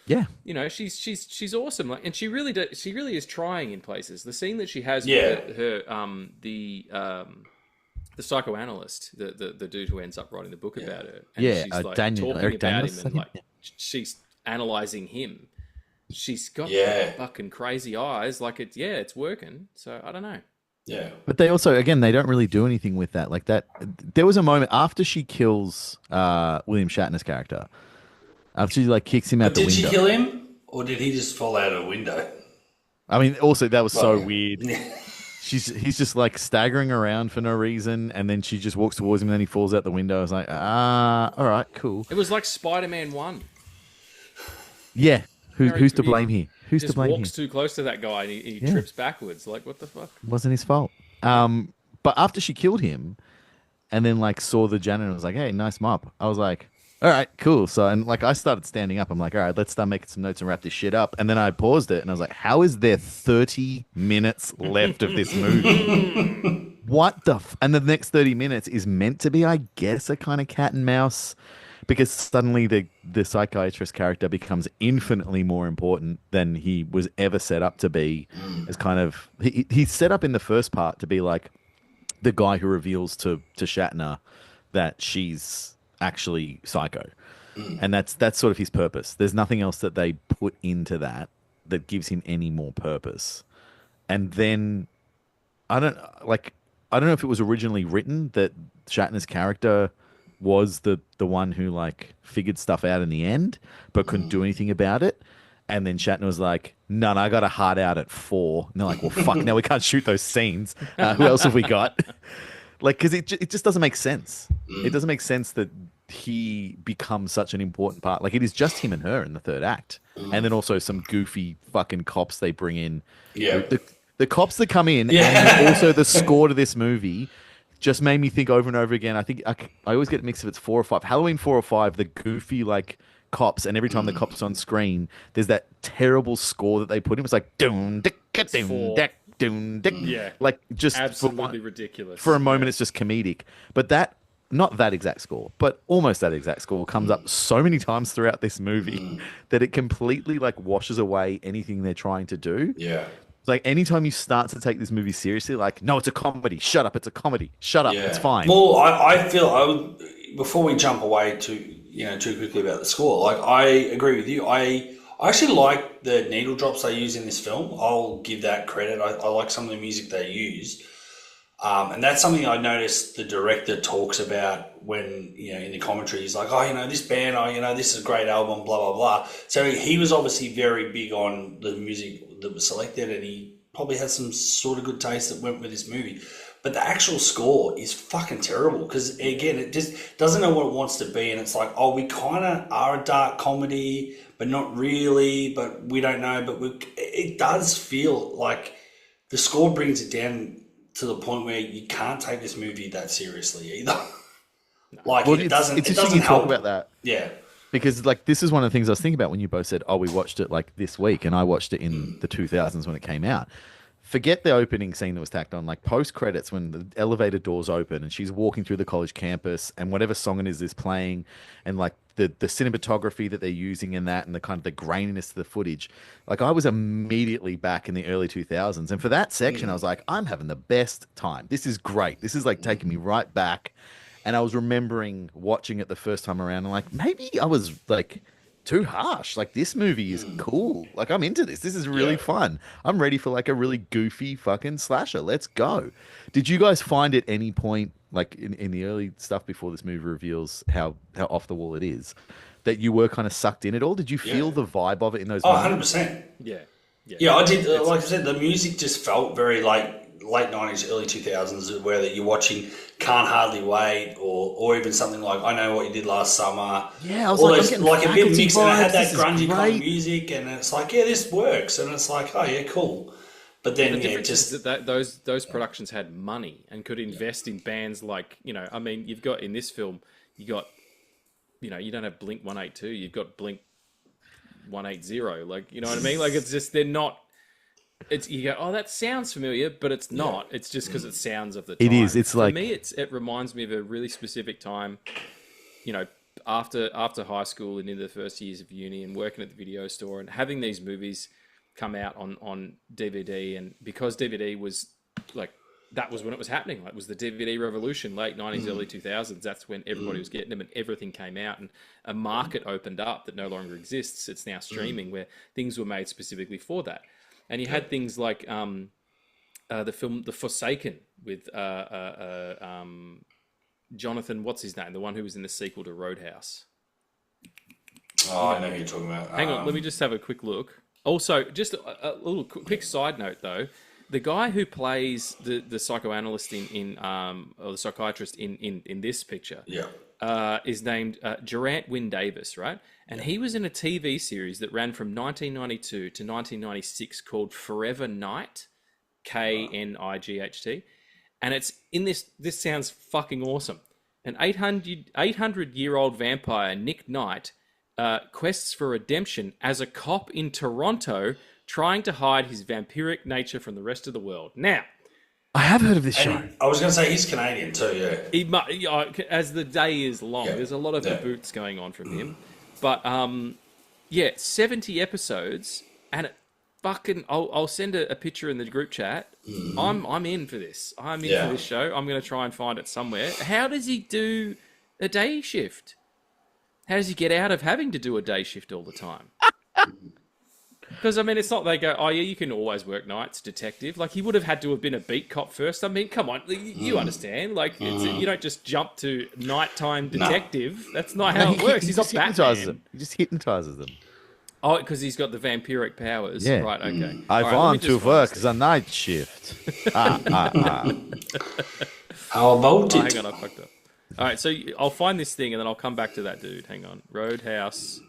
Yeah. You know, she's awesome, like, and she really is trying in places. The scene that she has with her the psychoanalyst, the dude who ends up writing the book about her, and she's like talking Eric about Daniels, him, and like she's analyzing him. She's got fucking crazy eyes, like it's working. So I don't know. Yeah. But they also, again, they don't really do anything with that. Like that, there was a moment after she kills William Shatner's character. After she like kicks him out the window. Did she kill him, or did he just fall out of a window? I mean, also that was so weird. He's just like staggering around for no reason, and then she just walks towards him, and then he falls out the window. I was like, all right, cool. It was like Spider-Man 1. Yeah, who's to blame here? Who's to blame here? Walks too close to that guy, and he trips backwards. Like, what the fuck? Wasn't his fault. But after she killed him, and then like saw the janitor and was like, hey, nice mop. I was like, all right, cool. So, and like I started standing up. I'm like, all right, let's start making some notes and wrap this shit up. And then I paused it and I was like, how is there 30 minutes left of this movie? What the and the next 30 minutes is meant to be, I guess, a kind of cat and mouse, because suddenly the psychiatrist character becomes infinitely more important than he was ever set up to be. As kind of he's set up in the first part to be like the guy who reveals to Shatner that she's actually psycho, and that's sort of his purpose. There's nothing else that they put into that gives him any more purpose. And then I don't like I don't know if it was originally written that Shatner's character was the one who like figured stuff out in the end, but couldn't do anything about it. And then Shatner was like, "No, I got a hard out at 4." And they're like, "Well, fuck, now we can't shoot those scenes. Who else have we got?" Like, because it just doesn't make sense. It doesn't make sense that he becomes such an important part. Like, it is just him and her in the third act, and then also some goofy fucking cops they bring in. Yeah. The cops that come in, and also the score to this movie just made me think over and over again. I think I always get mixed if it's 4 or 5. Halloween 4 or 5, the goofy like cops, and every time the cops on screen, there's that terrible score that they put in. It's like doom dick doom dick doom dick. Yeah, like just absolutely ridiculous. For a moment, it's just comedic, but that. Not that exact score, but almost that exact score comes up so many times throughout this movie that it completely like washes away anything they're trying to do. Yeah. Like anytime you start to take this movie seriously, like, no, it's a comedy. Shut up, it's a comedy. Shut up, it's fine. Well, I feel I would, before we jump away too quickly about the score, like I agree with you. I actually like the needle drops they use in this film. I'll give that credit. I like some of the music they use. And that's something I noticed the director talks about when, in the commentary, he's like, this band, this is a great album, blah, blah, blah. So he was obviously very big on the music that was selected, and he probably had some sort of good taste that went with this movie. But the actual score is fucking terrible because, again, it just doesn't know what it wants to be. And it's like, we kind of are a dark comedy, but not really, but we don't know. But it does feel like the score brings it down to the point where you can't take this movie that seriously either. Like, well, it doesn't help. Talk about that. Yeah. Because, like, this is one of the things I was thinking about when you both said, we watched it, like, this week, and I watched it in the 2000s when it came out. Forget the opening scene that was tacked on. Like, post-credits, when the elevator doors open and she's walking through the college campus and whatever song it is playing, and, like, the cinematography that they're using in that and the kind of the graininess of the footage. Like, I was immediately back in the early 2000s. And for that section, I was like, I'm having the best time. This is great. This is, like, taking me right back. And I was remembering watching it the first time around and, like, maybe I was, like, too harsh. Like, this movie is cool. Like, I'm into this. This is really fun. I'm ready for, like, a really goofy fucking slasher. Let's go. Did you guys find at any point, like in the early stuff before this movie reveals how off the wall it is, that you were kind of sucked in at all? Did you feel the vibe of it in those moments? 100%. Yeah, I did. Like I said, the music just felt very like late 90s, early 2000s, where that you're watching Can't Hardly Wait or even something like I Know What You Did Last Summer. Yeah, I was like, I'm like a bit mixed, and it had that this grungy kind of music, and it's like, this works, and it's like, oh yeah, cool. But then the difference is that those productions had money and could invest in bands like, I mean, you've got in this film, you got, you don't have Blink 182, you've got Blink 180, like, you know what I mean? Like, it's just, they're not, it's, you go, that sounds familiar, but it's not. It's just because it sounds of the time. It is. It's like, for me, it reminds me of a really specific time, after high school and into the first years of uni and working at the video store and having these movies come out on DVD, and because DVD was like, that was when it was happening. Like, it was the DVD revolution, late 90s, early 2000s. That's when everybody was getting them and everything came out, and a market opened up that no longer exists. It's now streaming, where things were made specifically for that. And you had things like the film The Forsaken with Jonathan, what's his name? The one who was in the sequel to Roadhouse. Oh, I know who you're talking about. Hang on, let me just have a quick look. Also, just a little quick side note, though. The guy who plays the psychoanalyst or the psychiatrist in this picture is named Geraint Wyn Davis, right? And he was in a TV series that ran from 1992 to 1996 called Forever Night, Knight. And it's in this sounds fucking awesome. An 800-year-old vampire, Nick Knight, quests for redemption as a cop in Toronto, trying to hide his vampiric nature from the rest of the world. Now, I have heard of this show. I was going to say he's Canadian too, yeah. As the day is long, there's a lot of boots going on from him. But 70 episodes, and it fucking. I'll send a picture in the group chat. I'm in for this. I'm in for this show. I'm going to try and find it somewhere. How does he do a day shift? How does he get out of having to do a day shift all the time? Because, I mean, it's not they go, oh, yeah, you can always work nights, detective. Like, he would have had to have been a beat cop first. I mean, come on, you understand. Like, you don't just jump to nighttime detective. That's not how it works. He's not Batman. He just hypnotizes them. Oh, because he's got the vampiric powers. Yeah. Right, okay. I want to work the night shift. How about it? Hang on, I fucked up. All right, so I'll find this thing and then I'll come back to that dude. Hang on. Roadhouse.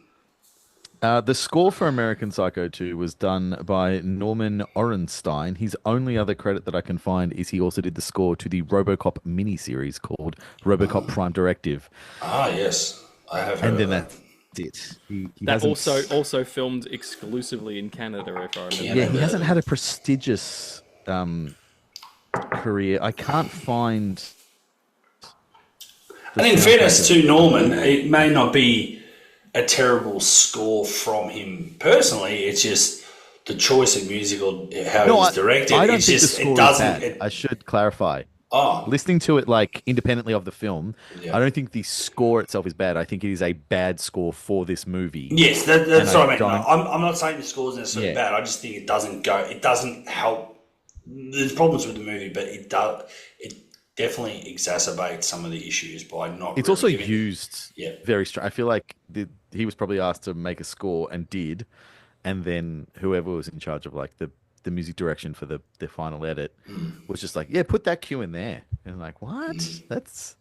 The score for American Psycho 2 was done by Norman Orenstein. His only other credit that I can find is he also did the score to the RoboCop miniseries called RoboCop Prime Directive. Ah, yes. I have heard And then of that. that's it. He That hasn't- also filmed exclusively in Canada, if I remember. Yeah, he hasn't had a prestigious career. I can't find... And in fairness to Norman, it may not be a terrible score from him personally. It's just the choice of musical, how it's directed. I don't it's think just the score it doesn't. is bad. I should clarify. Oh, Listening to it like independently of the film, Yeah. I don't think the score itself is bad. I think it is a bad score for this movie. yes, that's And what I I meant. don't- I'm not saying the score's necessarily Yeah. bad. I just think it doesn't go. It doesn't help. There's problems with the movie, but it does. It definitely exacerbates some of the issues by not. It's really also giving- used Yeah. very strong. I feel like he was probably asked to make a score and did, and then whoever was in charge of like the music direction for the final edit was just like, yeah, put that cue in there. And I'm like, what? That's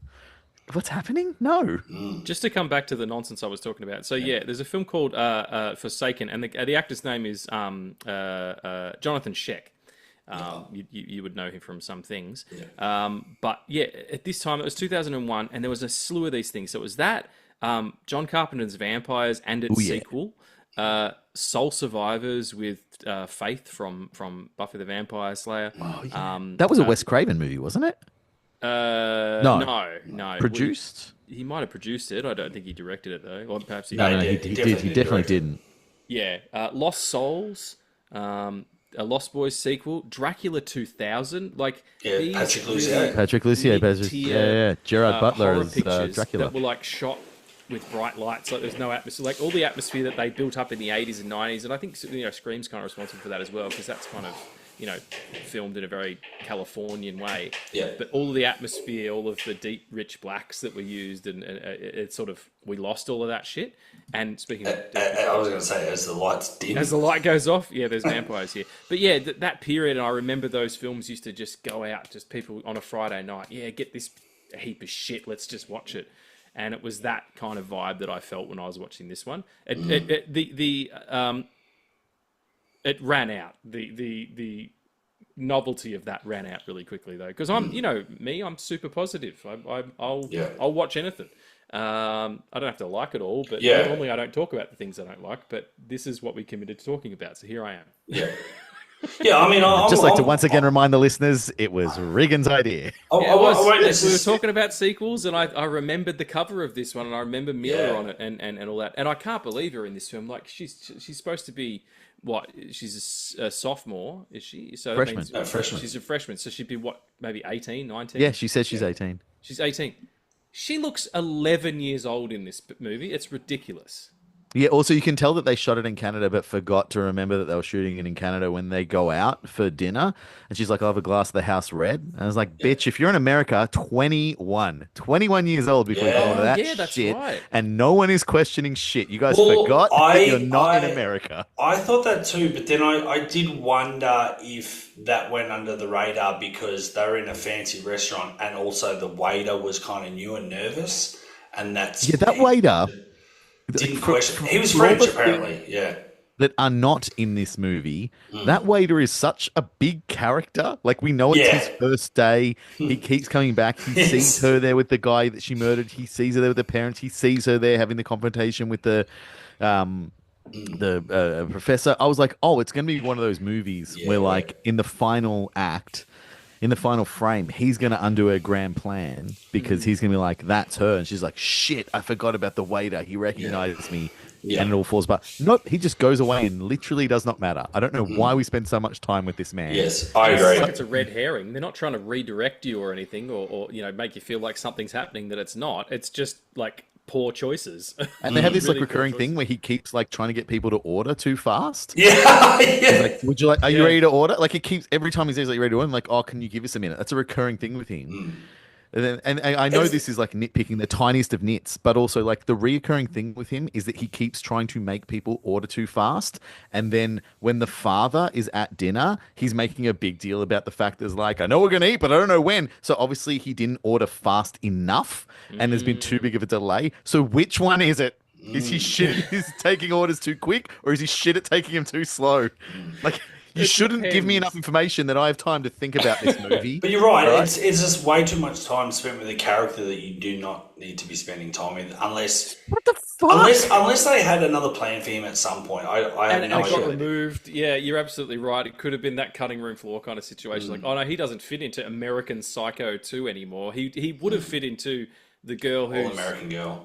what's happening? No. Just to come back to the nonsense I was talking about. So yeah, there's a film called Forsaken, and the actor's name is Jonathan Sheck. You would know him from some things. But yeah, at this time, it was 2001, and there was a slew of these things. So it was that, John Carpenter's Vampires and its sequel, Soul Survivors with Faith from Buffy the Vampire Slayer. That was a Wes Craven movie, wasn't it? No. Produced? He might have produced it. I don't think he directed it, though. Or perhaps he No, did. he did. He definitely didn't. Yeah. Lost Souls, a Lost Boys sequel, Dracula 2000. Like, Yeah, these Patrick really Lussier. Patrick Lussier, mid-tier, Gerard Butler horror as pictures Dracula. that were like shot with bright lights. Like, there's no atmosphere. Like, all the atmosphere that they built up in the 80s and 90s, and I think Scream's kind of responsible for that as well, because that's kind of filmed in a very Californian way. Yeah. But all of the atmosphere, all of the deep, rich blacks that were used, and it sort of, we lost all of that shit. And speaking of... I was going to say, as the lights dim. As the light goes off, yeah, there's vampires here. But yeah, that period, and I remember those films used to just go out, just people on a Friday night, yeah, get this heap of shit, let's just watch it. And it was that kind of vibe that I felt when I was watching this one. It ran out. The novelty of that ran out really quickly, though, because I'm I'm super positive. I'll watch anything. I don't have to like it all, but normally I don't talk about the things I don't like. But this is what we committed to talking about, so here I am. Yeah. Yeah, I mean, I'd just like to once again remind the listeners, it was Regan's idea. We were talking about sequels, and I remembered the cover of this one, and I remember Mila on it, and all that. And I can't believe her in this film. Like, she's supposed to be, what? She's a sophomore, is she? So Freshman. Freshman. She's a freshman, so she'd be, what, maybe 18, 19? Yeah, she says she's 18. She's 18. She looks 11 years old in this movie. It's ridiculous. Yeah, also you can tell that they shot it in Canada but forgot to remember that they were shooting it in Canada when they go out for dinner. And she's like, I'll have a glass of the house red. And I was like, bitch, if you're in America, 21 years old before you go into that that's shit. right. And no one is questioning shit. You guys forgot that you're not in America. I thought that too, but then I did wonder if that went under the radar because they were in a fancy restaurant and also the waiter was kind of new and nervous. And that's... Yeah, that waiter... Didn't question. He was French, apparently. Yeah. That are not in this movie. That waiter is such a big character. Like, we know it's his first day. He keeps coming back. He sees her there with the guy that she murdered. He sees her there with the parents. He sees her there having the confrontation with the professor. I was like, oh, it's going to be one of those movies where, like, in the final act, in the final frame, he's going to undo her grand plan because he's going to be like, that's her. And she's like, shit, I forgot about the waiter. He recognizes me. And it all falls apart. Nope, he just goes away and literally does not matter. I don't know why we spend so much time with this man. Yes, I agree. It's like it's a red herring. They're not trying to redirect you or anything or make you feel like something's happening that it's not. It's just like poor choices. And they have this Really like recurring poor thing where he keeps like trying to get people to order too fast. Yeah, He's yeah. like, would you like? Are you Yeah. ready to order? Like, he keeps every time he says, "Like, you ready to order?" I'm like, "Oh, can you give us a minute?" That's a recurring thing with him. And I know this is like nitpicking the tiniest of nits, but also like the reoccurring thing with him is that he keeps trying to make people order too fast. And then when the father is at dinner, he's making a big deal about the fact there's like, I know we're going to eat, but I don't know when. So obviously he didn't order fast enough and there's been too big of a delay. So which one is it? Is he shit? Is taking orders too quick, or is he shit at taking them too slow? Like, you It shouldn't give me depends. enough information that I have time to think about this movie. But you're right. Right. It's just way too much time spent with a character that you do not need to be spending time with, unless What the fuck? unless they had another plan for him at some point. I have And no it got idea. removed. Yeah, you're absolutely right. It could have been that cutting room floor kind of situation. Like, oh no, he doesn't fit into American Psycho 2 anymore. He would have fit into the girl All who's American Girl.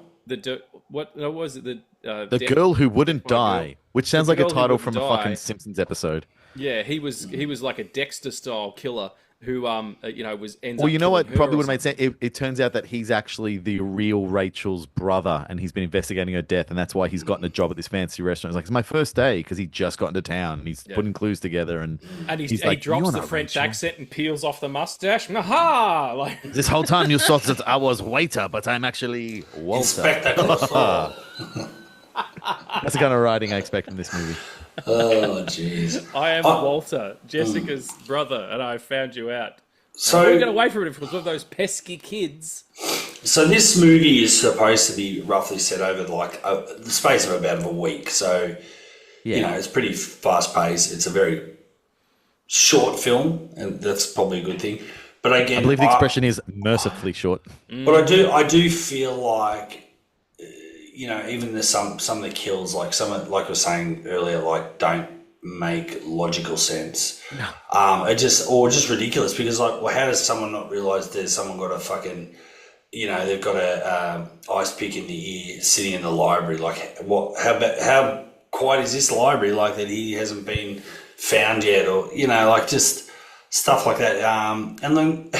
what was it? The girl who wouldn't die, which sounds like a girl who title wouldn't from a die. fucking Simpsons episode. Yeah, he was like a Dexter style killer who was ends Well, up you know what? killing her Probably or would have made something. sense. It turns out that he's actually the real Rachel's brother, and he's been investigating her death, and that's why he's gotten a job at this fancy restaurant. It's like, it's my first day because he just got into town. And he's putting clues together, and He like, drops "You're the not French Rachel." accent and peels off the mustache. Aha! Like This whole time you thought that I was waiter, but I'm actually Walter. Inspector Clouseau. That's the kind of writing I expect from this movie. Oh, jeez. I am Walter, Jessica's brother, and I found you out. So We got away from it if it was one of those pesky kids. So this movie is supposed to be roughly set over like the space of about a week. So Yeah. you know, it's pretty fast paced. It's a very short film, and that's probably a good thing. But again, I believe the expression is mercifully short. But I do feel like, you know, even the some of the kills, like like I was saying earlier, like don't make logical sense. Just ridiculous, because like, well, how does someone not realize there's someone got a fucking, you know, they've got a ice pick in the ear sitting in the library? Like, what? How quiet is this library? Like that he hasn't been found yet, or you know, like just stuff like that. And then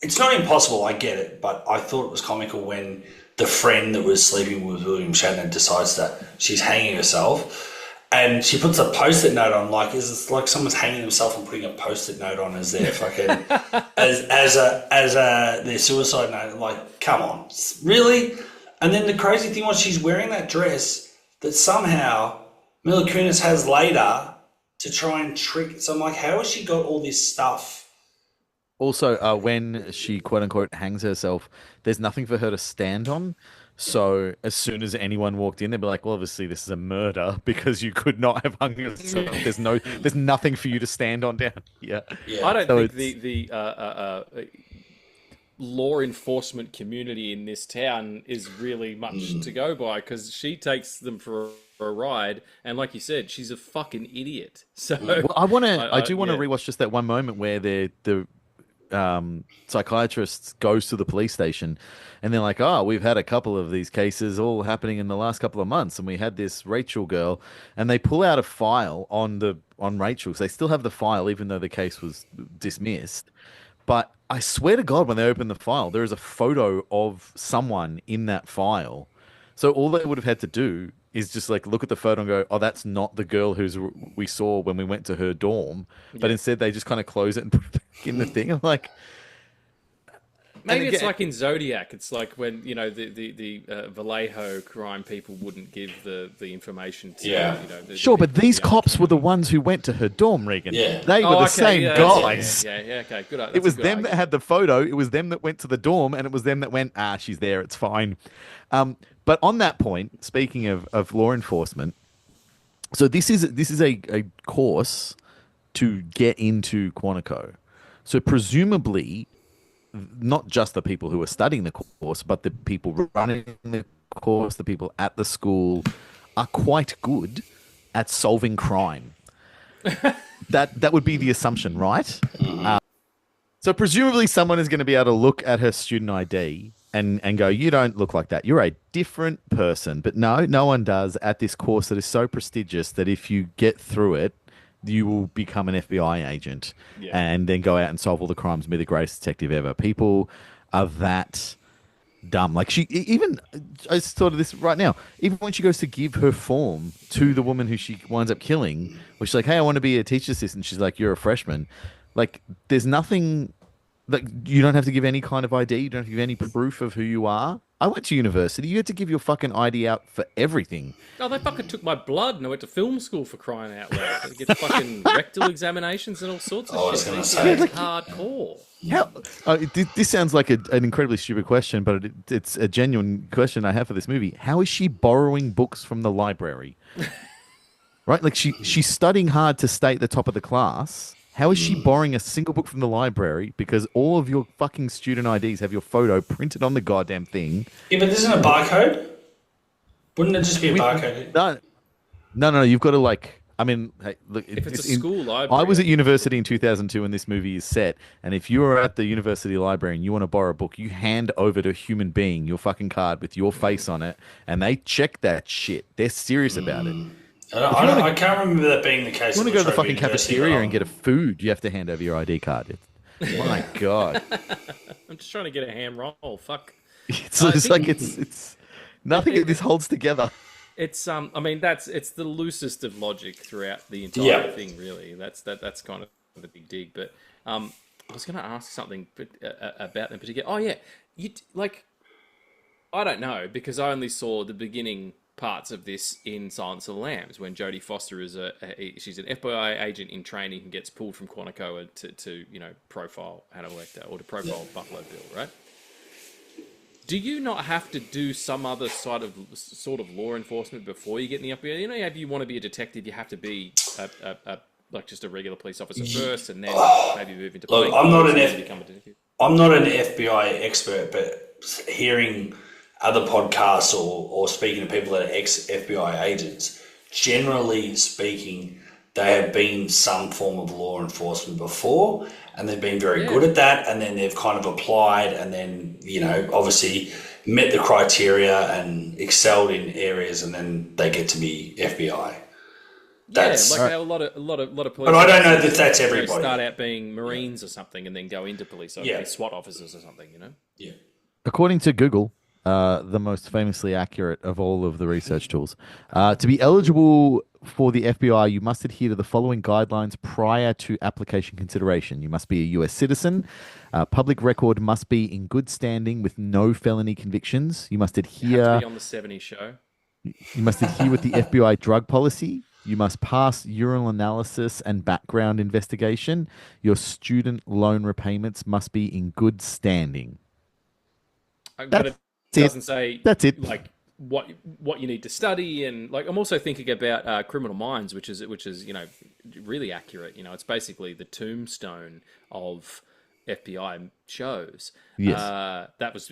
it's not impossible. I get it, but I thought it was comical when the friend that was sleeping with William Shatner decides that she's hanging herself. And she puts a post-it note on, like, is it like someone's hanging themselves and putting a post-it note on as their fucking as their suicide note? Like, come on, really? And then the crazy thing was, she's wearing that dress that somehow Mila Kunis has later to try and trick. So I'm like, how has she got all this stuff? Also, when she quote unquote hangs herself, there's nothing for her to stand on. So as soon as anyone walked in, they'd be like, "Well, obviously this is a murder because you could not have hung yourself. There's nothing for you to stand on down here." Yeah. I don't So think the law enforcement community in this town is really much to go by, because she takes them for a ride, and like you said, she's a fucking idiot. So Well, I do want to yeah. rewatch just that one moment where the psychiatrist goes to the police station, and they're like, "Oh, we've had a couple of these cases all happening in the last couple of months, and we had this Rachel girl," and they pull out a file on Rachel, because they still have the file even though the case was dismissed. But I swear to God, when they open the file, there is a photo of someone in that file. So all they would have had to do is just like look at the photo and go, "Oh, that's not the girl we saw when we went to her dorm." But instead, they just kind of close it and put it back in the thing. I'm like, Maybe and it's again- like in Zodiac. It's like when, you know, the Vallejo crime people wouldn't give the information to, Yeah. you know, sure, but these the cops were the ones who went to her dorm, Regan. Yeah. They were Oh, the okay, same yeah, guys. Yeah, okay, good. It was them that had the photo. It was them that went to the dorm, and it was them that went, she's there, it's fine. But on that point, speaking of law enforcement, so this is a course to get into Quantico. So presumably, not just the people who are studying the course, but the people running the course, the people at the school, are quite good at solving crime. That would be the assumption, right? So presumably someone is going to be able to look at her student ID and go, "You don't look like that. You're a different person." But no one does at this course that is so prestigious that if you get through it, you will become an FBI agent and then go out and solve all the crimes and be the greatest detective ever. People are that dumb. Like even I just thought of this right now. Even when she goes to give her form to the woman who she winds up killing, where she's like, "Hey, I want to be a teacher assistant." She's like, "You're a freshman." Like, there's nothing. Like, you don't have to give any kind of ID. You don't have to give any proof of who you are. I went to university. You had to give your fucking ID out for everything. Oh, they fucking took my blood and I went to film school for crying out loud. I get fucking rectal examinations and all sorts of I was shit. gonna These say. things are hardcore. How, this sounds like an incredibly stupid question, but it's a genuine question I have for this movie. How is she borrowing books from the library? Right? Like, she's studying hard to stay at the top of the class. How is she borrowing a single book from the library? Because all of your fucking student IDs have your photo printed on the goddamn thing. Yeah, but isn't a barcode? Wouldn't it just be a barcode? No. You've got to, like, I mean, hey, look. If it's a school library. I was at university in 2002 when this movie is set, and if you are at the university library and you want to borrow a book, you hand over to a human being your fucking card with your face on it, and they check that shit. They're serious about it. I can't remember that being the case. You want to go to the fucking cafeteria and get a food, you have to hand over your ID card. My God. I'm just trying to get a ham roll. Fuck. It's nothing of this holds together. It's I mean it's the loosest of logic throughout the entire thing, really. That's kind of the big dig. But I was going to ask something about them particular. Oh yeah, you like I don't know because I only saw the beginning parts of this in Silence of the Lambs when Jodie Foster is she's an FBI agent in training and gets pulled from Quantico to profile Hannibal Lecter or to profile Buffalo Bill, right? Do you not have to do some other sort of law enforcement before you get in the FBI? If you want to be a detective, you have to be like just a regular police officer first, and then maybe move into. Look, I'm not an FBI expert, but hearing other podcasts or speaking to people that are ex-FBI agents, generally speaking, they have been some form of law enforcement before, and they've been very good at that, and then they've kind of applied and then, obviously met the criteria and excelled in areas, and then they get to be FBI. That's like how a lot of police. But I don't know that that's everybody. Start out being Marines or something, and then go into police, or be SWAT officers or something. Yeah. According to Google, the most famously accurate of all of the research tools, to be eligible for the FBI, you must adhere to the following guidelines prior to application consideration. You must be a U.S. citizen. Public record must be in good standing with no felony convictions. You must adhere. You have to be on the 70s show. You must adhere with the FBI drug policy. You must pass urinal analysis and background investigation. Your student loan repayments must be in good standing. But it doesn't say that's it. Like what you need to study, and like I'm also thinking about Criminal Minds, which is really accurate. It's basically the tombstone of FBI shows. Yes. I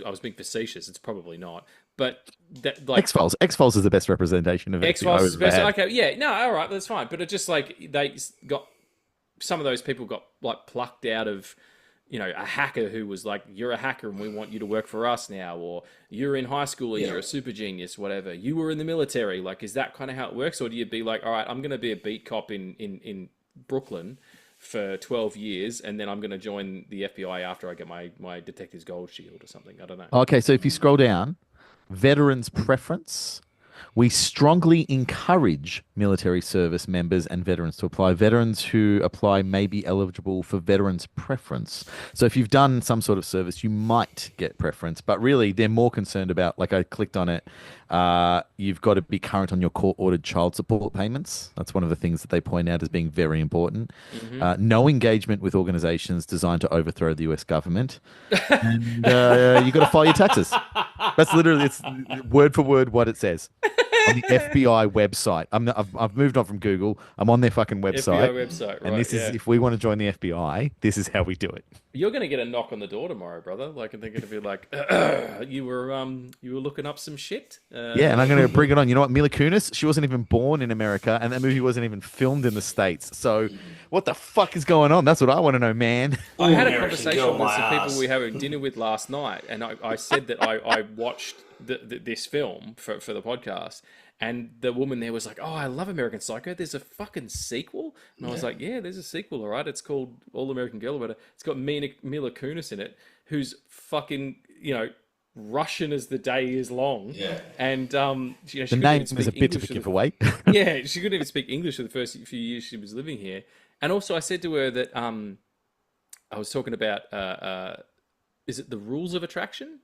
was being facetious. It's probably not. But that, like X-Files is the best representation of X-Files FBI is the best. we've ever had. Okay, yeah, no, all right, that's fine. But it's just like they got some of those people got like plucked out of, a hacker who was like, "You're a hacker and we want you to work for us now," or "You're in high school and you're a super genius," whatever. You were in the military. Like, is that kind of how it works, or do you be like, "All right, I'm going to be a beat cop in Brooklyn for 12 years, and then I'm going to join the FBI after I get my detective's gold shield or something"? I don't know. Okay, so if you scroll down, veterans preference. We strongly encourage military service members and veterans to apply. Veterans who apply may be eligible for veterans preference. So if you've done some sort of service, you might get preference. But really, they're more concerned about, like I clicked on it, you've got to be current on your court-ordered child support payments. That's one of the things that they point out as being very important. Mm-hmm. No engagement with organizations designed to overthrow the US government. And you've got to file your taxes. That's literally, it's word for word what it says on the FBI website. I've moved on from Google. I'm on their fucking website. FBI website, right? And this is, if we want to join the FBI, this is how we do it. You're going to get a knock on the door tomorrow, brother. Like, and they're going to be like, "You were looking up some shit." Yeah, and I'm going to bring it on. You know what? Mila Kunis, she wasn't even born in America, and that movie wasn't even filmed in the States. So, what the fuck is going on? That's what I want to know, man. I had a conversation with some people we were having dinner with last night, and I said that I watched this film for the podcast, and the woman there was like, "Oh, I love American Psycho. There's a fucking sequel." And I was like, "Yeah, there's a sequel, all right. It's called All American Girl, but it's got Mila Kunis in it, who's fucking, Russian as the day is long. Yeah. And she The couldn't name even is speak a bit English of a for the- giveaway. Yeah, she couldn't even speak English for the first few years she was living here. And also, I said to her that I was talking about is it The Rules of Attraction?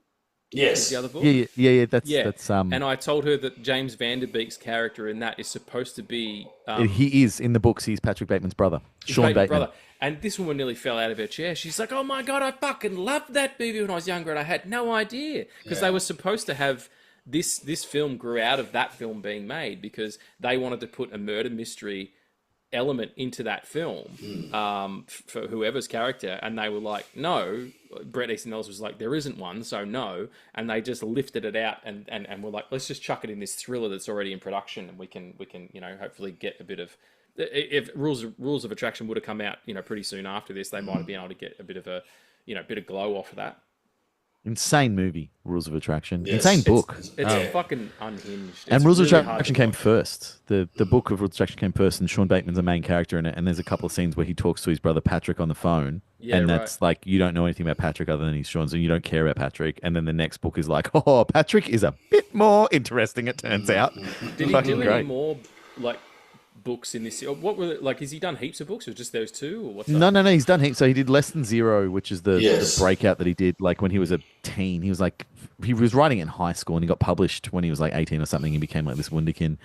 Yes. The other book. Yeah. Yeah. That's And I told her that James Van Der Beek's character in that is supposed to be he is in the books. He's Patrick Bateman's brother, his Sean Bateman's Bateman. brother. And this woman nearly fell out of her chair. She's like, "Oh my god, I fucking loved that movie when I was younger, and I had no idea because they were supposed to have this film grew out of that film being made because they wanted to put a murder mystery element into that film for whoever's character, and they were like, no. Bret Easton Ellis was like, there isn't one, so no, and they just lifted it out and were like, let's just chuck it in this thriller that's already in production, and we can hopefully get a bit of. If Rules of Attraction would have come out pretty soon after this, they might have been able to get a bit of a bit of glow off of that. Insane movie, Rules of Attraction. Yes. Insane book. It's fucking unhinged. And It's Rules really of hard Attraction to came watch. first. The book of Rules of Attraction came first, and Sean Bateman's the main character in it. And there's a couple of scenes where he talks to his brother Patrick on the phone, Yeah, and that's like you don't know anything about Patrick other than he's Sean's, and you don't care about Patrick. And then the next book is like, oh, Patrick is a bit more interesting. It turns out. Did he Fucking do great. any more like books in this? Or what were like? Has he done heaps of books, or just those two, or what's No, up? He's done heaps. So he did Less Than Zero, which is the Yes. breakout that he did like when he was a teen. He was writing in high school, and he got published when he was like 18 or something. He became like this wunderkind,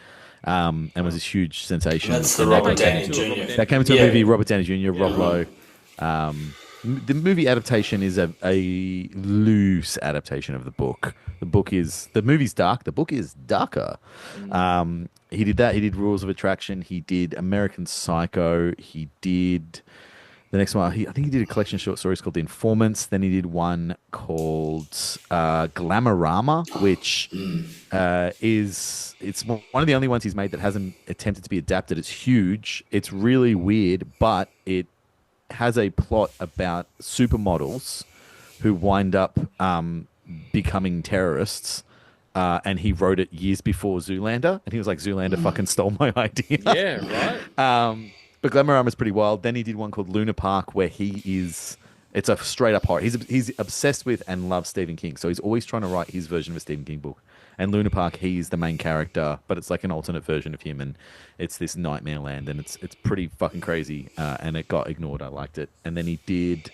and was this huge sensation. That's the And Robert that Downey came into a Robert Jr. Downey- That came into Yeah. a movie, Robert Downey Jr., Rob Lowe. The movie adaptation is a loose adaptation of the book. The movie's dark. The book is darker. He did that. He did Rules of Attraction. He did American Psycho. He did the next one. I think he did a collection of short stories called The Informants. Then he did one called Glamorama, which it's one of the only ones he's made that hasn't attempted to be adapted. It's huge. It's really weird, but it has a plot about supermodels who wind up becoming terrorists. And he wrote it years before Zoolander, and he was like, "Zoolander fucking stole my idea." Yeah, right. But Glamorama is pretty wild. Then he did one called Luna Park, where it's a straight up horror. He's obsessed with and loves Stephen King, so he's always trying to write his version of a Stephen King book. And Luna Park, he's the main character, but it's like an alternate version of him, and it's this nightmare land, and it's pretty fucking crazy. And it got ignored. I liked it. And then he did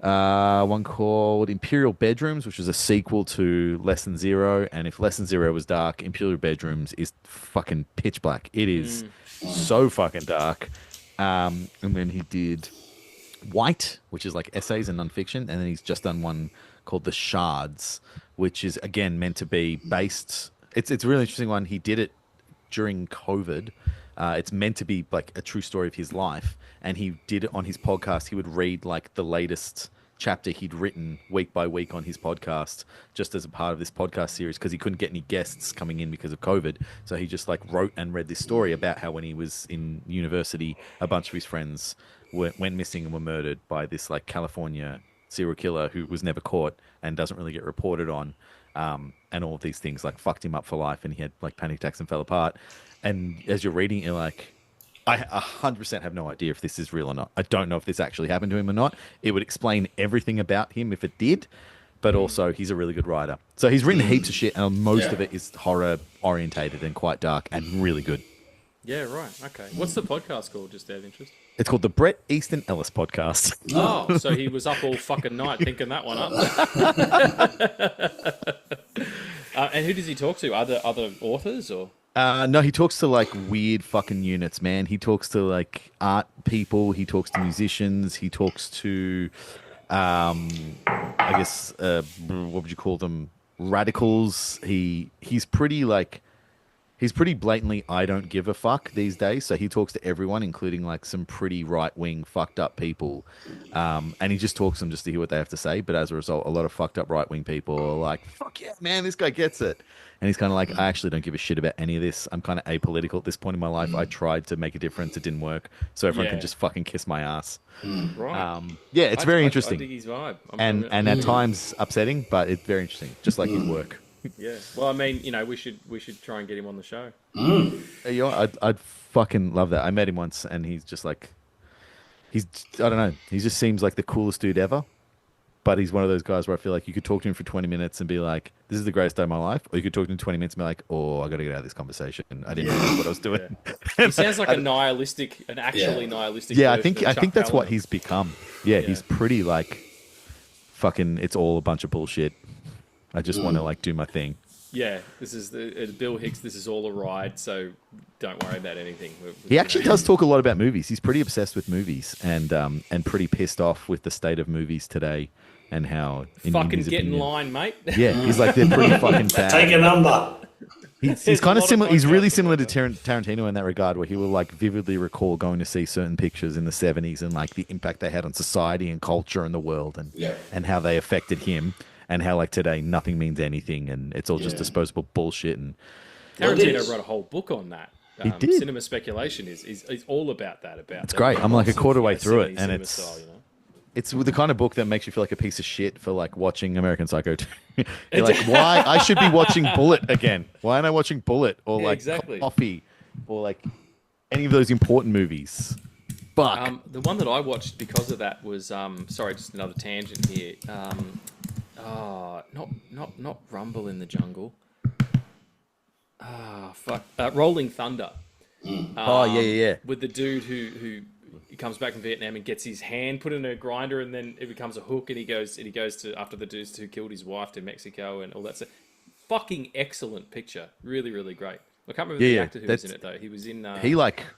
one called Imperial Bedrooms, which was a sequel to Less Than Zero. And if Less Than Zero was dark, Imperial Bedrooms is fucking pitch black. It is so fucking dark. And then he did White, which is like essays and nonfiction. And then he's just done one called The Shards, which is again meant to be based. It's a really interesting one. He did it during COVID. It's meant to be like a true story of his life, and he did it on his podcast. He would read like the latest chapter he'd written week by week on his podcast, just as a part of this podcast series, because he couldn't get any guests coming in because of COVID. So he just like wrote and read this story about how when he was in university, a bunch of his friends went missing and were murdered by this like California serial killer who was never caught and doesn't really get reported on. And all of these things like fucked him up for life, and he had like panic attacks and fell apart. And as you're reading, you're like, I 100% have no idea if this is real or not. I don't know if this actually happened to him or not. It would explain everything about him if it did, but also he's a really good writer. So he's written heaps of shit, and most of it is horror orientated and quite dark and really good. Yeah, right. Okay. What's the podcast called, just out of interest? It's called the Bret Easton Ellis Podcast. Oh, so he was up all fucking night thinking that one up. And who does he talk to? Other authors or? No, he talks to like weird fucking units, man. He talks to like art people. He talks to musicians. He talks to, I guess, what would you call them? Radicals. He's pretty like. He's pretty blatantly I don't give a fuck these days. So he talks to everyone, including like some pretty right-wing fucked up people. And he just talks to them just to hear what they have to say. But as a result, a lot of fucked up right-wing people are like, fuck yeah, man, this guy gets it. And he's kind of like, I actually don't give a shit about any of this. I'm kind of apolitical at this point in my life. I tried to make a difference. It didn't work. So everyone can just fucking kiss my ass. Right. Yeah, it's very interesting. I dig his vibe. And at times upsetting, but it's very interesting. Just like his work. Yeah. Well, I mean, we should try and get him on the show. You know, I'd fucking love that. I met him once, and he's just like, I don't know. He just seems like the coolest dude ever. but he's one of those guys where I feel like you could talk to him for 20 minutes and be like, this is the greatest day of my life. Or you could talk to him 20 minutes and be like, oh, I got to get out of this conversation. I didn't know what I was doing. He sounds like an actually nihilistic. Yeah, I version think of Chuck that's what Palahniuk. he's become. Yeah, he's pretty like fucking, it's all a bunch of bullshit. I just want to like do my thing. Yeah, this is Bill Hicks. This is all a ride, so don't worry about anything. He actually does talk a lot about movies. He's pretty obsessed with movies and pretty pissed off with the state of movies today and how fucking get in line, mate. Yeah, he's like they're pretty fucking bad. Take a number. He's kind of similar. He's really similar to Tarantino in that regard, where he will like vividly recall going to see certain pictures in the 70s and like the impact they had on society and culture and the world and how they affected him. And how, like, today, nothing means anything, and it's all just disposable bullshit. And Tarantino wrote a whole book on that. He did. Cinema speculation is all about that. It's great. I'm like a quarter way through it, and it's style, it's the kind of book that makes you feel like a piece of shit for like watching American Psycho 2. You're like, why? I should be watching Bullet again. Why aren't I watching Bullet or like Coffee or like any of those important movies? Fuck. The one that I watched because of that was sorry, just another tangent here. Not Rumble in the Jungle. Rolling Thunder. Yeah. With the dude who he comes back from Vietnam and gets his hand put in a grinder and then it becomes a hook and he goes to after the dudes who killed his wife to Mexico and all that stuff. Fucking excellent picture. Really, really great. I can't remember the actor who was in it though. He was in.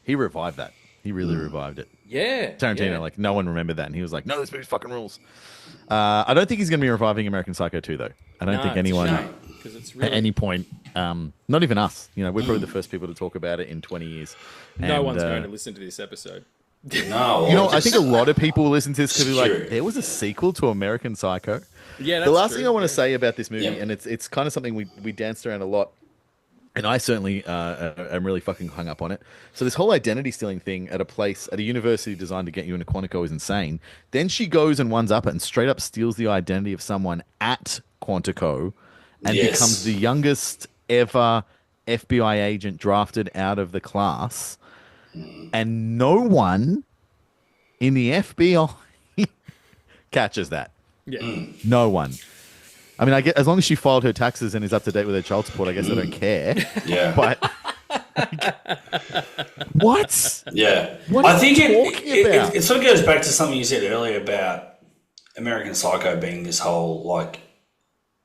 He revived that. He really revived it. Yeah. Tarantino, like, no one remembered that. And he was like, no, this movie fucking rules. I don't think he's going to be reviving American Psycho 2, though. I don't think anyone, it's really... at any point, not even us, we're probably the first people to talk about it in 20 years. And, no one's going to listen to this episode. No. I think a lot of people will listen to this because they're like, there was a sequel to American Psycho. Yeah, that's the last true. thing I want to say about this movie, and it's kind of something we danced around a lot, and I certainly am really fucking hung up on it. So this whole identity stealing thing at a university designed to get you into Quantico is insane. Then she goes and ones up it and straight up steals the identity of someone at Quantico and becomes the youngest ever FBI agent drafted out of the class. And no one in the FBI catches that. Yeah. No one. I mean, I get as long as she filed her taxes and is up to date with her child support, I guess I don't care. Yeah. But what? Yeah. What I think it it sort of goes back to something you said earlier about American Psycho being this whole like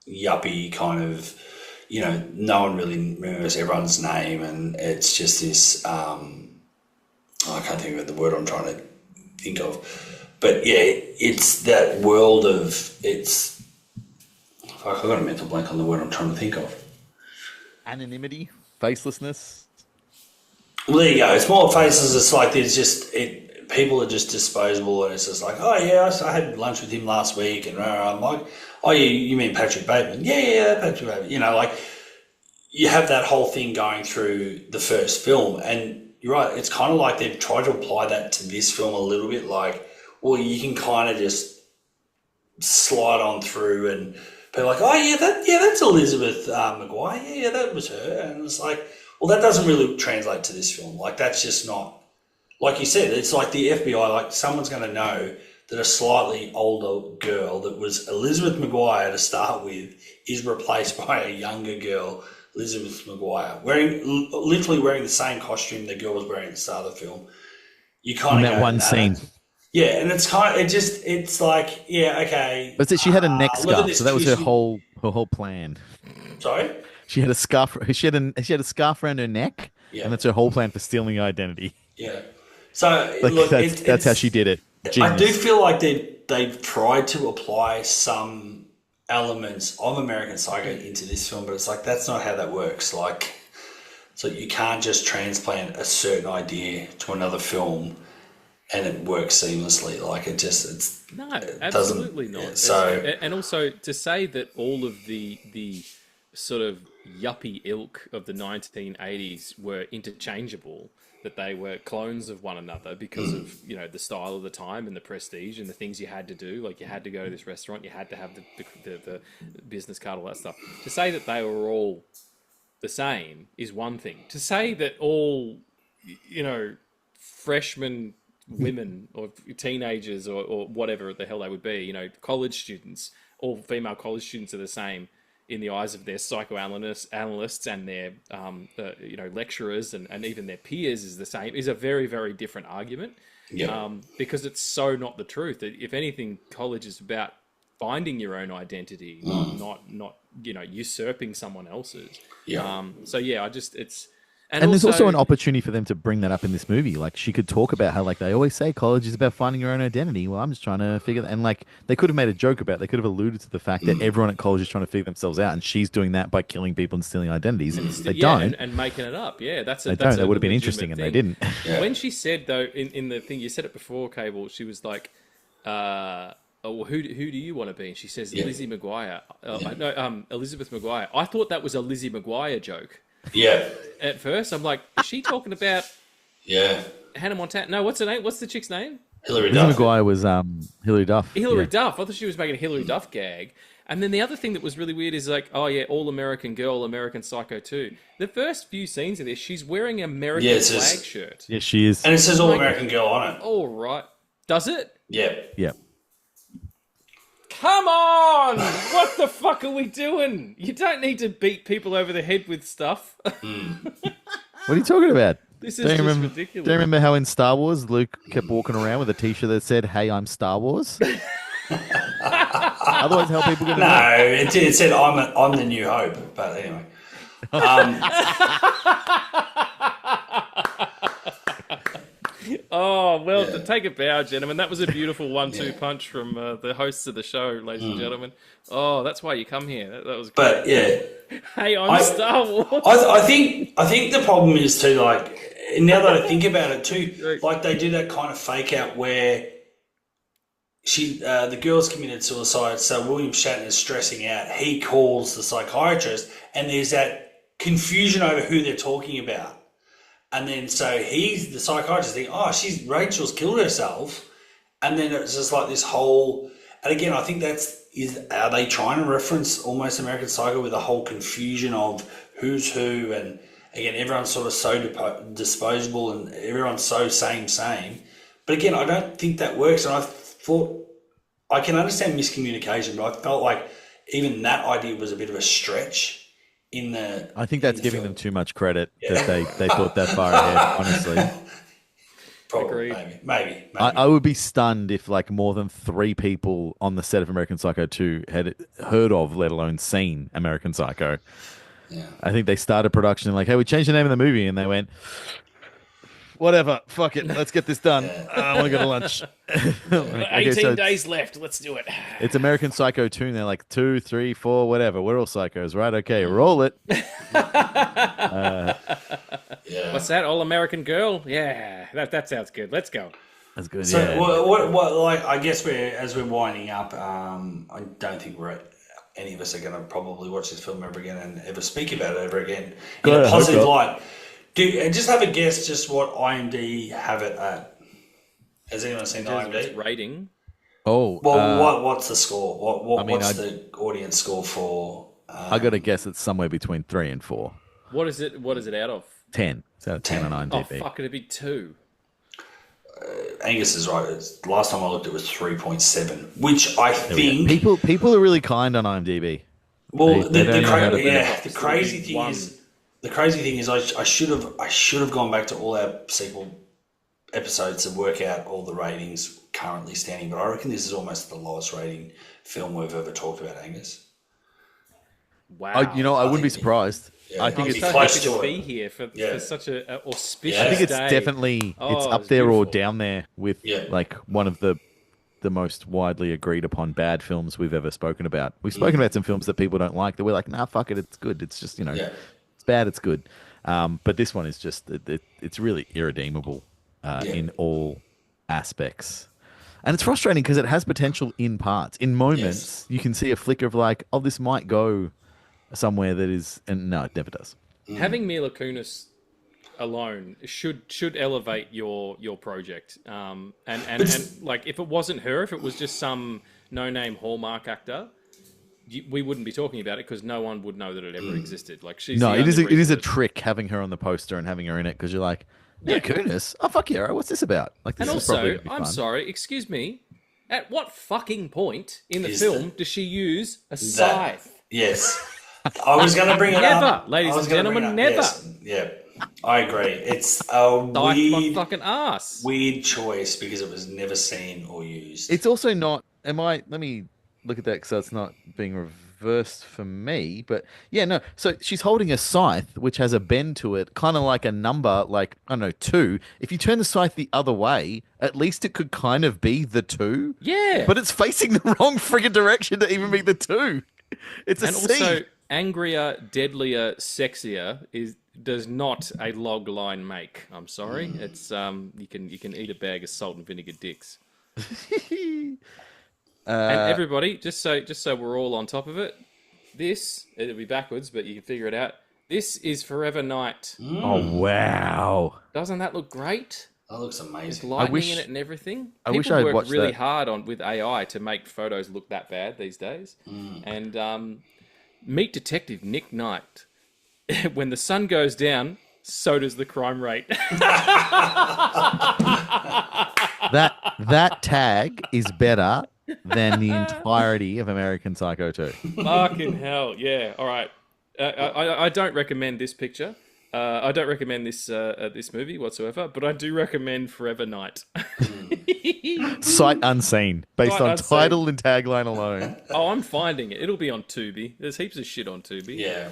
yuppie kind of, no one really remembers everyone's name, and it's just this. I can't think of the word I'm trying to think of, but yeah, it's that world of it's. I've got a mental blank on the word I'm trying to think of. Anonymity, facelessness. Well, there you go. It's more faces. It's like there's just people are just disposable, and it's just like, oh yeah, I had lunch with him last week, and I'm like, oh yeah, you mean Patrick Bateman? Yeah, Patrick Bateman. Like you have that whole thing going through the first film, and you're right. It's kind of like they've tried to apply that to this film a little bit. Like, well, you can kind of just slide on through and. People are like, oh yeah, that's Elizabeth McGuire. Yeah, that was her. And it's like, well, that doesn't really translate to this film. Like, that's just not, like you said, it's like the FBI. Like, someone's going to know that a slightly older girl that was Elizabeth McGuire to start with is replaced by a younger girl, Elizabeth McGuire, literally wearing the same costume the girl was wearing at the start of the film. You kind of that one scene. Yeah, and it's it's like, yeah, okay. But she had a neck scarf, so that was her twisty- whole plan. Sorry? She had a scarf. She had a scarf around her neck, and that's her whole plan for stealing identity. Yeah. So like, look, that's how she did it. Genius. I do feel like they've tried to apply some elements of American Psycho into this film, but it's like that's not how that works. Like, so you can't just transplant a certain idea to another film. And it works seamlessly. Like it's no, absolutely not. So and also to say that all of the sort of yuppie ilk of the 1980s were interchangeable, that they were clones of one another because of the style of the time and the prestige and the things you had to do. Like you had to go to this restaurant, you had to have the business card, all that stuff. To say that they were all the same is one thing. To say that all freshmen women or teenagers or whatever the hell they would be, you know, college students, all female college students are the same in the eyes of their psychoanalysts and their, you know, lecturers and even their peers is the same, is a very, very different argument. Yeah. Because it's so not the truth. If anything, college is about finding your own identity, not you know, usurping someone else's. Yeah. So yeah, it's and there's also an opportunity for them to bring that up in this movie. Like, she could talk about how, like, they always say college is about finding your own identity. Well, I'm just trying to figure that. And, like, they could have made a joke about it. They could have alluded to the fact that everyone at college is trying to figure themselves out, and she's doing that by killing people and stealing identities. They don't. And making it up. Yeah, that's they don't. That would have been interesting, and they didn't. Yeah. When she said, though, in the thing, you said it before, Cable, she was like, oh, well, who do you want to be? And she says, Lizzie McGuire. No, Elizabeth McGuire. I thought that was a Lizzie McGuire joke. Yeah. At first, I'm like, is she talking about Hannah Montana? No, what's her name? What's the chick's name? Hilary Duff. McGuire was Hilary Duff. Hilary Duff. I thought she was making a Hilary Duff gag. And then the other thing that was really weird is like, oh yeah, All American Girl, American Psycho 2. The first few scenes of this, she's wearing an American flag shirt. Yes, she is. And it says All American Girl on it. All right. Does it? Yeah. Yeah. Come on! What the fuck are we doing? You don't need to beat people over the head with stuff. What are you talking about? This is just ridiculous. Do you remember how in Star Wars, Luke kept walking around with a t-shirt that said, "Hey, I'm Star Wars"? Otherwise, how people going to know? No, it said I'm the New Hope. But anyway. Oh, well, to take a bow, gentlemen. That was a beautiful 1-2 punch from the hosts of the show, ladies and gentlemen. Oh, that's why you come here. That was great. But yeah. Hey, I'm Star Wars. I think the problem is too, like, now that I think about it too, like they do that kind of fake out where the girl's committed suicide, so William Shatner's stressing out. He calls the psychiatrist, and there's that confusion over who they're talking about. And then so the psychiatrist thinking, oh, Rachel's killed herself. And then it's just like this whole, and again, I think are they trying to reference almost American Psycho with the whole confusion of who's who? And again, everyone's sort of so disposable and everyone's so same. But again, I don't think that works. And I thought, I can understand miscommunication, but I felt like even that idea was a bit of a stretch. I think that's giving them too much credit that they thought that far ahead, honestly. Probably, maybe. I would be stunned if like more than 3 people on the set of American Psycho 2 had heard of, let alone seen American Psycho. Yeah. I think they started production like, hey, we changed the name of the movie, and they went, whatever, fuck it, let's get this done. I want to go to lunch. 18 days left, let's do it. It's American Psycho 2, and they're like 2, 3, 4, whatever. We're all psychos, right? Okay, roll it. What's that? All American Girl? Yeah, that sounds good. Let's go. That's good. So, yeah. what like I guess as we're winding up, I don't think any of us are going to probably watch this film ever again and ever speak about it ever again in a positive light. Just have a guess just what IMDb have it at. Has anyone seen the IMDb? Rating. Oh. Well, what's the score? What's the audience score for? I got to guess it's somewhere between 3 and 4. What is it out of? 10. It's out of 10 on IMDb. Oh, fuck, it'd be 2. Angus is right. Last time I looked, it was 3.7, which I think people are really kind on IMDb. Well, the crazy thing is, I should have gone back to all our sequel episodes to work out all the ratings currently standing. But I reckon this is almost the lowest rating film we've ever talked about, Angus. Wow! I wouldn't be surprised. Yeah, I think it's so happy to be here for such an auspicious I think it's day. definitely it's up there beautiful. Or down there with like one of the most widely agreed upon bad films we've ever spoken about. We've spoken about some films that people don't like that we're like, nah, fuck it, it's good. It's just it's bad, it's good. But this one is just it's really irredeemable in all aspects. And it's frustrating because it has potential in parts. In moments, you can see a flicker of like, oh, this might go somewhere that is, and no, it never does. Having Mila Kunis alone should elevate your project. And like if it wasn't her, if it was just some no-name Hallmark actor, we wouldn't be talking about it because no one would know that it ever existed. Like she's it is a trick having her on the poster and having her in it because you're like, Yeah, Kunis. Oh, fuck yeah, what's this about? Like, this And is probably also, gonna be I'm fun. sorry, excuse me. At what fucking point in the Is film does she use a scythe? Yes. I was going to bring it up. Never, ladies I was and gonna bring gentlemen, it up. never. Yes. Yeah, I agree. It's a Scythe my weird, fucking ass. weird choice because it was never seen or used. It's also not. Let me look at that so it's not being reversed for me. But yeah, no. So she's holding a scythe which has a bend to it, kind of like a number, like I don't know, 2. If you turn the scythe the other way, at least it could kind of be the 2. Yeah. But it's facing the wrong friggin' direction to even be the 2. It's a And C. also, angrier, deadlier, sexier does not a log line make. I'm sorry. It's you can eat a bag of salt and vinegar dicks. And everybody, just so we're all on top of it, it'll be backwards, but you can figure it out. This is Forever Night. Oh wow! Doesn't that look great? That looks There's amazing. lightning in it and everything. I wish People I'd work watched really that. hard with AI to make photos look that bad these days. And meet Detective Nick Knight. When the sun goes down, so does the crime rate. That tag is better than the entirety of American Psycho 2. Fucking hell, yeah. All right. I don't recommend this picture. I don't recommend this this movie whatsoever, but I do recommend Forever Night. Sight unseen, based Sight on unseen. title and tagline alone. Oh, I'm finding it. It'll be on Tubi. There's heaps of shit on Tubi. Yeah.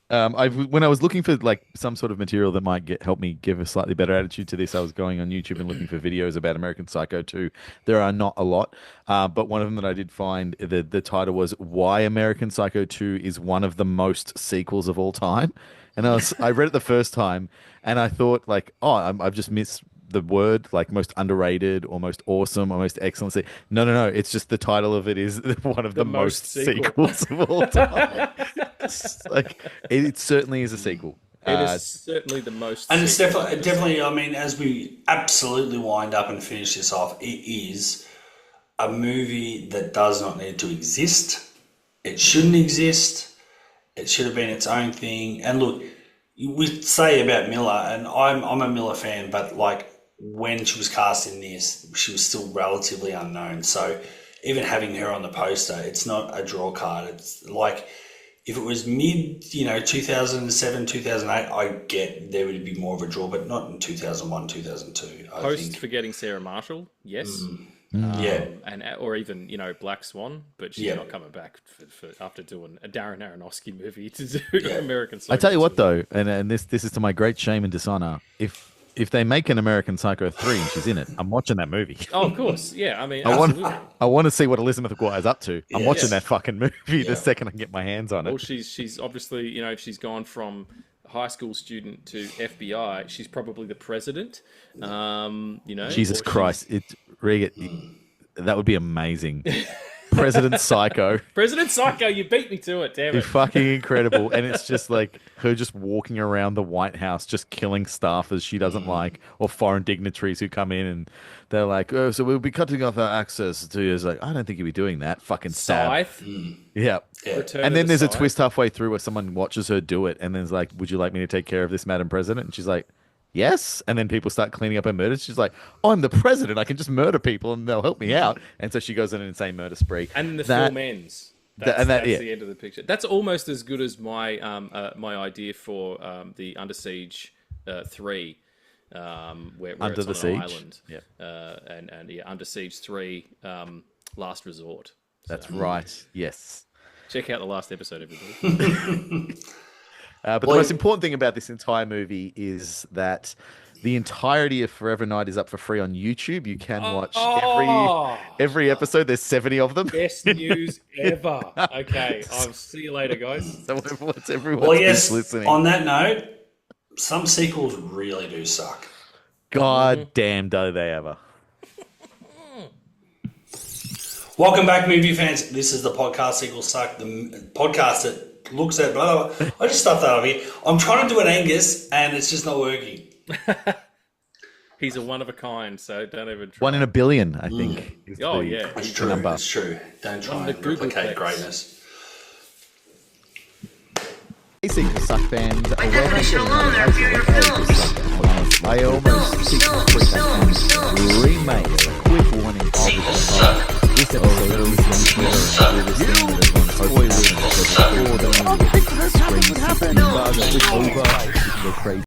When I was looking for like some sort of material that might help me give a slightly better attitude to this, I was going on YouTube and looking for videos about American Psycho 2. There are not a lot, but one of them that I did find, the title was "Why American Psycho 2 is one of the most sequels of all time." And I read it the first time, and I thought like, oh, I've just missed the word, like most underrated or most awesome or most excellent. No. It's just the title of it is one of the most sequels of all time. It certainly is a sequel. It is certainly the most. And it's definitely, I mean, as we absolutely wind up and finish this off, it is a movie that does not need to exist. It shouldn't exist. It should have been its own thing. And look, we say about Mila, and I'm a Mila fan, but like when she was cast in this, she was still relatively unknown. So even having her on the poster, it's not a draw card. It's like if it was mid, 2007, 2008, I get there would be more of a draw, but not in 2001, 2002. Post Forgetting Sarah Marshall, yes. Yeah. Or even Black Swan, but she's not coming back for after doing a Darren Aronofsky movie to do American Psycho. I tell you what though, and this is to my great shame and dishonor, if they make an American Psycho 3 and she's in it, I'm watching that movie. Oh, of course, yeah. I mean, I want to see what Elizabeth Guire's up to. I'm watching that fucking movie the second I can get my hands on it. Well, she's obviously, if she's gone from high school student to FBI, she's probably the president. Jesus Christ, Regan, that would be amazing. President Psycho. President Psycho, you beat me to it, damn it. It's fucking incredible. And it's just like her just walking around the White House, just killing staffers she doesn't like, or foreign dignitaries who come in and they're like, oh, so we'll be cutting off our access to you. It's like, I don't think you'll be doing that. Fucking stab. Scythe. Yeah. Return And of then the there's a Scythe. twist halfway through where someone watches her do it and then's like, would you like me to take care of this, Madam President? And she's like, yes. And then people start cleaning up her murders. She's like, oh, I'm the president. I can just murder people and they'll help me out. And so she goes on an insane murder spree. And the film ends. That's the end of the picture. That's almost as good as my my idea for the Under Siege 3, where Under it's the on Siege? an island. Yeah. And Under Siege 3, Last Resort. That's right. Yes. Check out the last episode, everybody. But the most important thing about this entire movie is that the entirety of Forever Night is up for free on YouTube. You can watch every episode. There's 70 of them. Best news ever. Okay, I'll see you later, guys. So everyone's Well, yes, listening. on that note, some sequels really do suck. God damn, do they ever. Welcome back, movie fans. This is the podcast Sequels Suck, the podcast that looks at blah, blah, blah. I just stuffed that over here. I'm trying to do an Angus, and it's just not working. He's a one of a kind, so don't even try. 1 in a billion, I think. is Oh, the- yeah. It's true. number. It's true. Don't try On the and replicate Googleplex. greatness. Hey, Sequels Suck fans. By definition alone, they're inferior films. I almost think remake a quick warning of this episode is on Twitter and this thing that is on spoilers and before the movie screams over the crazy